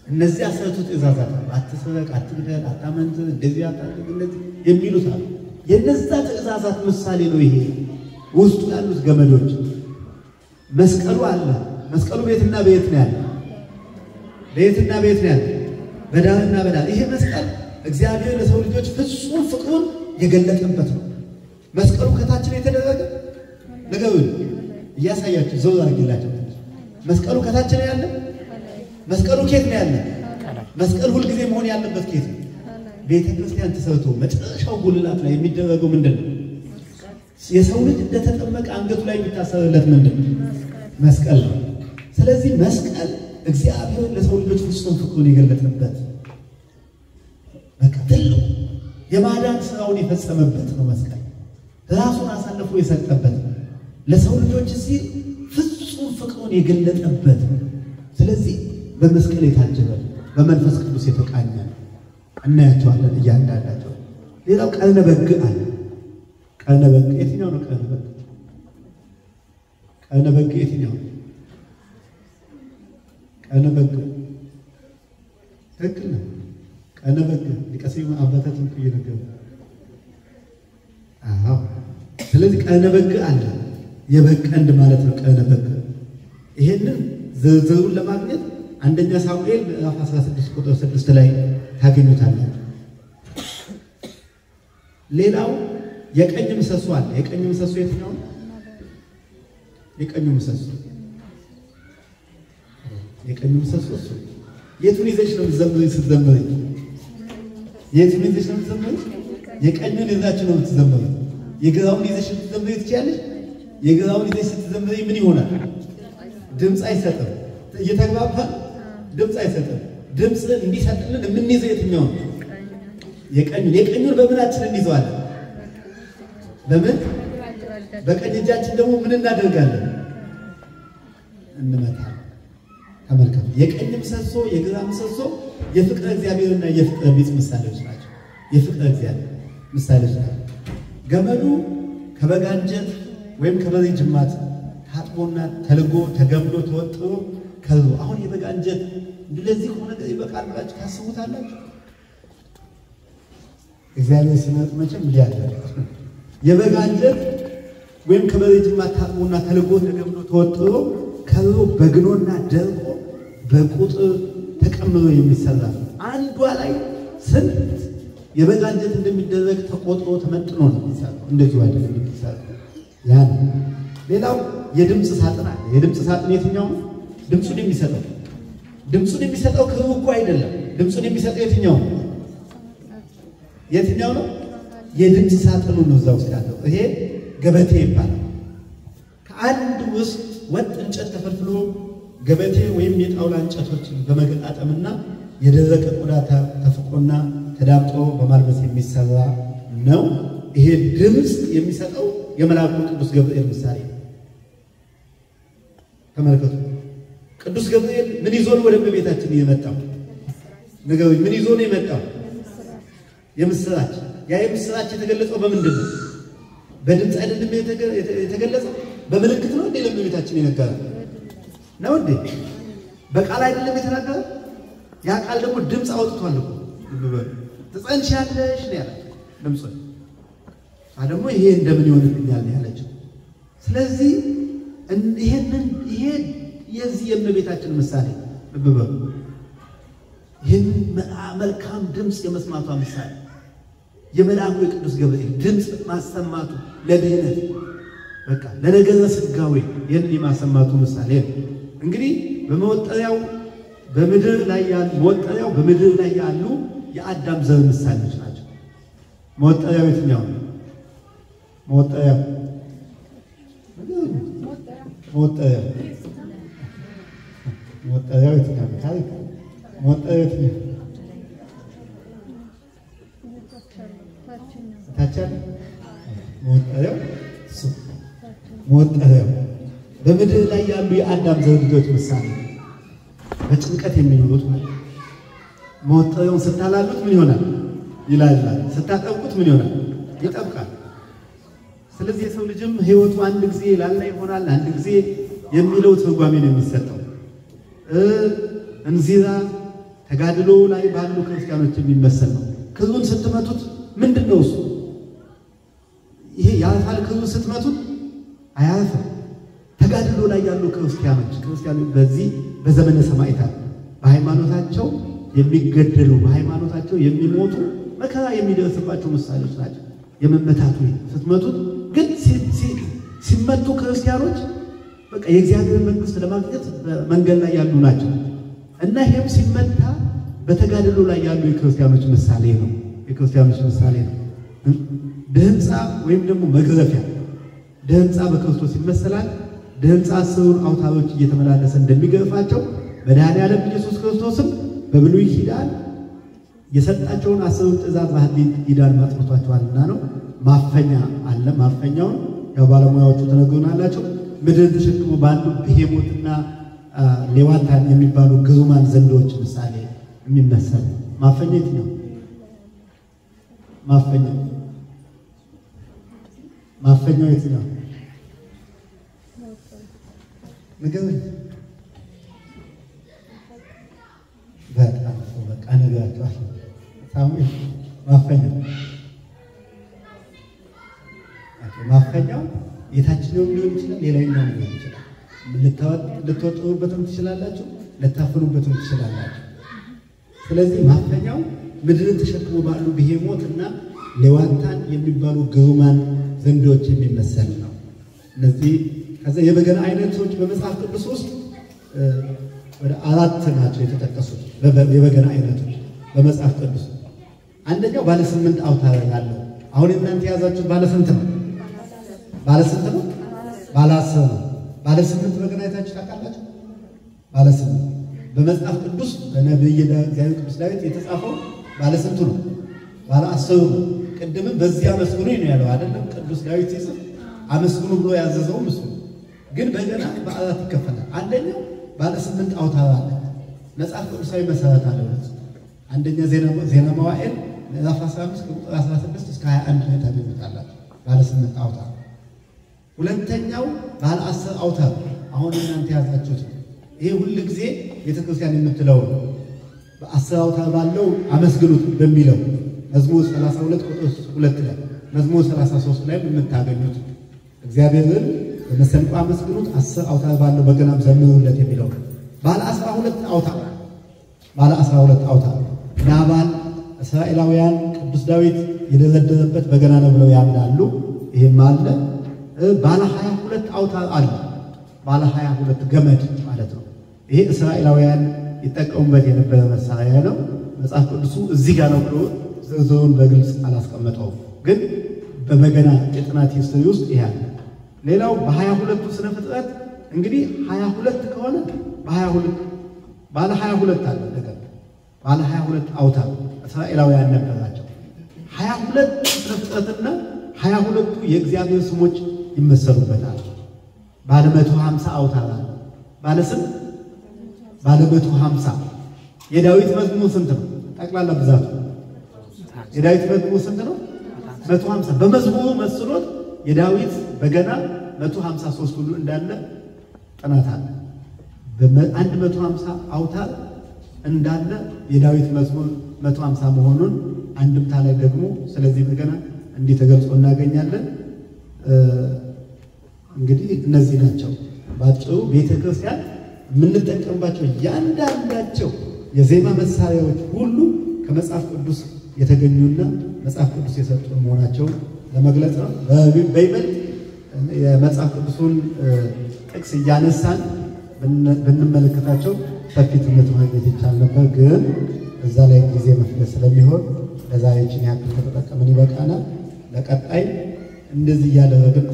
እነዚህ አስርቱ ትእዛዛት? አትስረቅ፣ አትግደል፣ አታመንዝር፣ እንደዚህ አታድርግ፣ እንደዚህ የሚሉት አሉ። የነዛ ትእዛዛት ምሳሌ ነው ይሄ። ውስጡ ያሉት ገመዶች መስቀሉ አለ። መስቀሉ ቤትና ቤት ነው ያለ። ቤትና ቤት ነው ያለ። በዳርና በዳር። ይሄ መስቀል እግዚአብሔር ለሰው ልጆች ፍጹም ፍቅሩን የገለጠበት ነው። መስቀሉ ከታች ነው የተደረገ ነገሩ እያሳያችሁ ዘው አድርጌላችሁ። መስቀሉ ከታች ነው ያለ። መስቀሉ ኬት ነው ያለ? መስቀል ሁሉ ጊዜ መሆን ያለበት ኬት ነው? ቤተ ክርስቲያን ተሰርቶ መጨረሻው ጉልላት ላይ የሚደረገው ምንድነው? የሰው ልጅ እንደተጠመቀ አንገቱ ላይ የሚታሰርለት ምንድነው? መስቀል ነው። ስለዚህ መስቀል እግዚአብሔር ለሰው ልጆች ፍጹም ፍቅሩን የገለጠበት በቃ ትልቁ የማዳን ስራውን የፈጸመበት ነው። መስቀል ራሱን አሳልፎ የሰጠበት ለሰው ልጆች ሲል ፍጹም ፍቅሩን የገለጠበት። ስለዚህ በመስቀል የታጀበ በመንፈስ ቅዱስ የተቃኘ እናያቸዋለን እያንዳንዳቸው። ሌላው ቀርነ በግ አለ። ቀርነ በግ የትኛው ነው? ቀርነ በግ ቀርነ በግ የትኛው? ቀርነ በግ ትክክል ነው። ቀርነ በግ ሊቀሰዩ አባታችን እየነገሩ አዎ። ስለዚህ ቀርነ በግ አለ። የበግ ቀንድ ማለት ነው ቀርነ በግ። ይሄንን ዝርዝሩን ለማግኘት አንደኛ ሳሙኤል ምዕራፍ 16 ቁጥር 6 ላይ ታገኙታላችሁ። ሌላው የቀኝ ምሰሶ አለ። የቀኝ ምሰሶ የትኛው? የቀኝ ምሰሶ የቀኝ ምሰሶ እሱ የቱን ይዘሽ ነው የምትዘምሪው? ስትዘምሪ የቱን ይዘሽ ነው የምትዘምሪው? የቀኙን ይዛችሁ ነው የምትዘምሪው። የግራውን ይዘሽ ስትዘምሪ ትችያለሽ። የግራውን ይዘሽ ስትዘምሪ ምን ይሆናል? ድምፅ አይሰጥም። እየተግባባን ድምፅ አይሰጥም። ድምፅ እንዲሰጥልን የምንይዘው የትኛው ነው? የቀኙን በምናችን እንይዘዋለን? በምን? በቀኝ እጃችን ደግሞ ምን እናደርጋለን? እንመታለን። ተመልከቱ። የቀኝ ምሰሶ የግራ ምሰሶ የፍቅረ እግዚአብሔርና የፍቅረ ቢጽ ምሳሌዎች ናቸው። የፍቅረ እግዚአብሔር ምሳሌዎች ናቸው። ገመዱ ከበግ አንጀት ወይም ከበሬ ጅማት ታጥቦና ተልጎ ተገምዶ ተወጥሮ ከሩ። አሁን የበግ አንጀት እንደዚህ ሆነ ይበቃል ብላችሁ ታስቡታላችሁ? እግዚአብሔር ሲመጥ መቼም ሊያደርግ የበግ አንጀት ወይም ከበሬት ማታውና ተልጎ ተገምዶ ተወጥሮ ከሮ በግኖና ደርቆ በቁጥር ተቀምሮ የሚሰራ አንዷ ላይ ስንት የበግ አንጀት እንደሚደረግ ተቆጥሮ ተመጥኖ ነው የሚሰራው። እንደዚህ አይደለም የሚሰራው። ያን ሌላው የድምጽ ሳጥን አለ። የድምጽ ሳጥን የትኛው ነው? ድምጹን የሚሰጠው ክሩ እኮ አይደለም። ድምጹን የሚሰጠው የትኛው ነው? የድምጽ ሳጥኑ ነው እዛ ውስጥ ያለው። ይሄ ገበቴ ይባላል። ከአንድ ውስጥ ወጥ እንጨት ተፈልፍሎ ገበቴ ወይም የጣውላ እንጨቶችን በመገጣጠምና የደረቀ ቆዳ ተፍቆና ተዳብጦ በማልበስ የሚሰራ ነው። ይሄ ድምጽ የሚሰጠው የመልአኩ ቅዱስ ገብርኤል ምሳሌ ነው። ተመልከቱ። ቅዱስ ገብርኤል ምን ይዞ ነው ወደ እመቤታችን የመጣው? ንገሩኝ። ምን ይዞ ነው የመጣው? የምስራች። ያ የምስራች የተገለጸው በምንድን ነው? በድምጽ አይደለም የተገለጸው? በምልክት ነው እንዴ ለእመቤታችን የነገረው? ነው እንዴ? በቃል አይደለም የተናገረው? ያ ቃል ደግሞ ድምጽ አውጥቷል እኮ። ትጸንሻለሽ ነው ያለው ድምጽ። ደግሞ ይሄ እንደምን ይሆንልኛል ነው ያለችው። ስለዚህ ይሄ የዚህ የእመቤታችን ምሳሌ ልብበሉ። ይህን መልካም ድምጽ የመስማቷ ምሳሌ የመልአኩ የቅዱስ ገብርኤል ድምጽ ማሰማቱ ለድህነት በቃ ለነገረ ሥጋዌ ይህን የማሰማቱ ምሳሌ ነው። እንግዲህ በመወጠሪያው በምድር ላይ ያሉ የአዳም ዘር ምሳሌዎች ናቸው። መወጠሪያው የትኛው ነው? መወጠሪያው የትኛው ታሪክ መወጠሪያው ታቻለ መወጠሪያው በምድር ላይ ያሉ የአዳም ዘር ልጆች ምሳሌ በጭንቀት የሚኖሩት ማለት መወጠሪያውን ስታላሉት ምን ይሆናል? ይላላል። ስታጠብቁት ምን ይሆናል? ይጠብቃል። ስለዚህ የሰው ልጅም ሕይወቱ አንድ ጊዜ ላላ ይሆናል፣ አንድ ጊዜ የሚለው ትርጓሜ ነው የሚሰጠው። እንዚራ ተጋድሎ ላይ ባሉ ክርስቲያኖች የሚመሰል ነው። ክሩን ስትመቱት ምንድነው እሱ? ይሄ ያልፋል። ክሩን ስትመቱት አያልፍም። ተጋድሎ ላይ ያሉ ክርስቲያኖች በዚህ በዘመነ ሰማዕታት በሃይማኖታቸው የሚገደሉ በሃይማኖታቸው የሚሞቱ መከራ የሚደርስባቸው ምሳሌዎች ናቸው። የመመታቱ ስትመቱት ግን ሲመቱ ክርስቲያኖች በቃ የእግዚአብሔር መንግስት ለማግኘት መንገድ ላይ ያሉ ናቸው እና ይሄም ሲመታ በተጋድሎ ላይ ያሉ የክርስቲያኖች ምሳሌ ነው። ድህንጻ ወይም ደግሞ መግረፊያ ድህንጻ በክርስቶስ ይመሰላል። ድህንጻ አስሩን አውታሮች እየተመላለሰ እንደሚገርፋቸው መድኃኔዓለም ኢየሱስ ክርስቶስም በብሉይ ኪዳን የሰጣቸውን 10 ትእዛዝ በሐዲስ ኪዳን ማጥፋቷቸዋልና ነው። ማፈኛ አለ። ማፈኛውን ያው ባለሙያዎቹ ተነግሮናላቸው። ምድር ተሸክሞ ባሉ ብሄሞትና ሌዋታን የሚባሉ ግሩማን ዘንዶች ምሳሌ የሚመሰል ማፈኛ የትኛው? ማፈኛው የትኛው? ንገሩኝ። በጣም በቃ ነግራችኋል። ሳሙኤል ማፈኛው የታችኛው ሊሆን ይችላል፣ ሌላኛው ሊሆን ይችላል። ልትወጥሩበትም ትችላላችሁ፣ ልታፍኑበትም ትችላላችሁ። ስለዚህ ማፈኛው ምድርን ተሸክሞ ባሉ ብሄሞትና ሌዋታን የሚባሉ ግሩማን ዘንዶች የሚመሰል ነው። እነዚህ ከዛ የበገና አይነቶች በመጽሐፍ ቅዱስ ውስጥ ወደ 4 ናቸው የተጠቀሱት የበገና አይነቶች በመጽሐፍ ቅዱስ። አንደኛው ባለ 8 አውታር ያለው። አሁን እናንተ ያዛችሁት ባለ ስንት ነው? ባለ 10 ነው። ባለ 8 በገና አይታችሁ ታውቃላችሁ? ባለ 8 በመጽሐፍ ቅዱስ በነብይ እግዚአብሔር ቅዱስ ዳዊት የተጻፈው ባለ ስንቱ ነው? ባለ 10 ነው። ቅድምም በዚያ አመስግኑ ነው ያለው አይደለም? ቅዱስ ዳዊት ሲጽፍ አመስግኑ ብሎ ያዘዘው እሱ ግን በገና በ4 ይከፈላል። አንደኛው ባለ 8 አውታር አለ። መጽሐፍ ቅዱሳዊ መሰረት አለው። አንደኛ ዜና መዋዕል ምዕራፍ 15 ቁጥር 16 እስከ 21 ላይ ታገኙታላችሁ። ባለ 8 አውታር። ሁለተኛው ባለ 10 አውታር አሁን እናንተ ያዛችሁት ይሄ ሁሉ ጊዜ ቤተክርስቲያን የምትለው በ10 አውታር ባለው አመስግኑት በሚለው መዝሙር 32 ቁጥር 2 ላይ መዝሙር 33 ላይ የምታገኙት እግዚአብሔርን በመሰንቆ አመስግኑት 10 አውታር ባለው በገናም ዘምሩለት የሚለው ባለ 12 አውታር ናባል እስራኤላውያን ቅዱስ ዳዊት የደረደረበት በገና ነው ብለው ያምናሉ። ይሄም አለ። ባለ 22 አውታር አለ። ባለ 22 ገመድ ማለት ነው። ይሄ እስራኤላውያን ይጠቀሙበት የነበረ መሳሪያ ነው። መጽሐፍ ቅዱሱ እዚህ ጋር ነው ብሎ ዝርዝሩን በግልጽ አላስቀመጠውም፣ ግን በበገና የጥናት ሂስትሪ ውስጥ ይሄ አለ። ሌላው በ22ቱ ስነ ፍጥረት እንግዲህ 22 ከሆነ በ22 ባለ 22 አለ ነገር ባለ 22 አውታር እስራኤላውያን ነበራቸው። 22 ስነ ፍጥረትና 22ቱ የእግዚአብሔር ስሞች ይመሰሉበታል። ባለ 150 አውታር አለ። ባለ 150 የዳዊት መዝሙር ስንት ነው? ጠቅላላ ብዛቱ የዳዊት መዝሙር ስንት ነው? 150 በመዝሙሩ መስሎት የዳዊት በገና 153 ሁሉ እንዳለ ጥናት አለ። በ150 አውታር እንዳለ የዳዊት መዝሙር 150 መሆኑን አንድምታ ላይ ደግሞ ስለዚህ በገና እንዲህ ተገልጾ እናገኛለን። እንግዲህ እነዚህ ናቸው ባጭሩ ቤተክርስቲያን የምንጠቀምባቸው ያንዳንዳቸው የዜማ መሳሪያዎች ሁሉ ከመጽሐፍ ቅዱስ የተገኙና መጽሐፍ ቅዱስ የሰጡ መሆናቸው ለመግለጽ ነው። በይበልጥ የመጽሐፍ ቅዱሱን ጥቅስ እያነሳን ብንመለከታቸው ሰፊ ትምህርት ማግኘት ይቻል ነበር፣ ግን እዛ ላይ ጊዜ መፍጀት ስለሚሆን ለዛሬ እቺን ያክል ከተጠቀምን ይበቃናል። ለቀጣይ እንደዚህ እያደረግን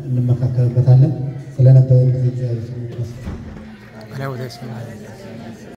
እንመካከርበታለን። ስለነበረ ጊዜ እግዚአብሔር ይመስገን።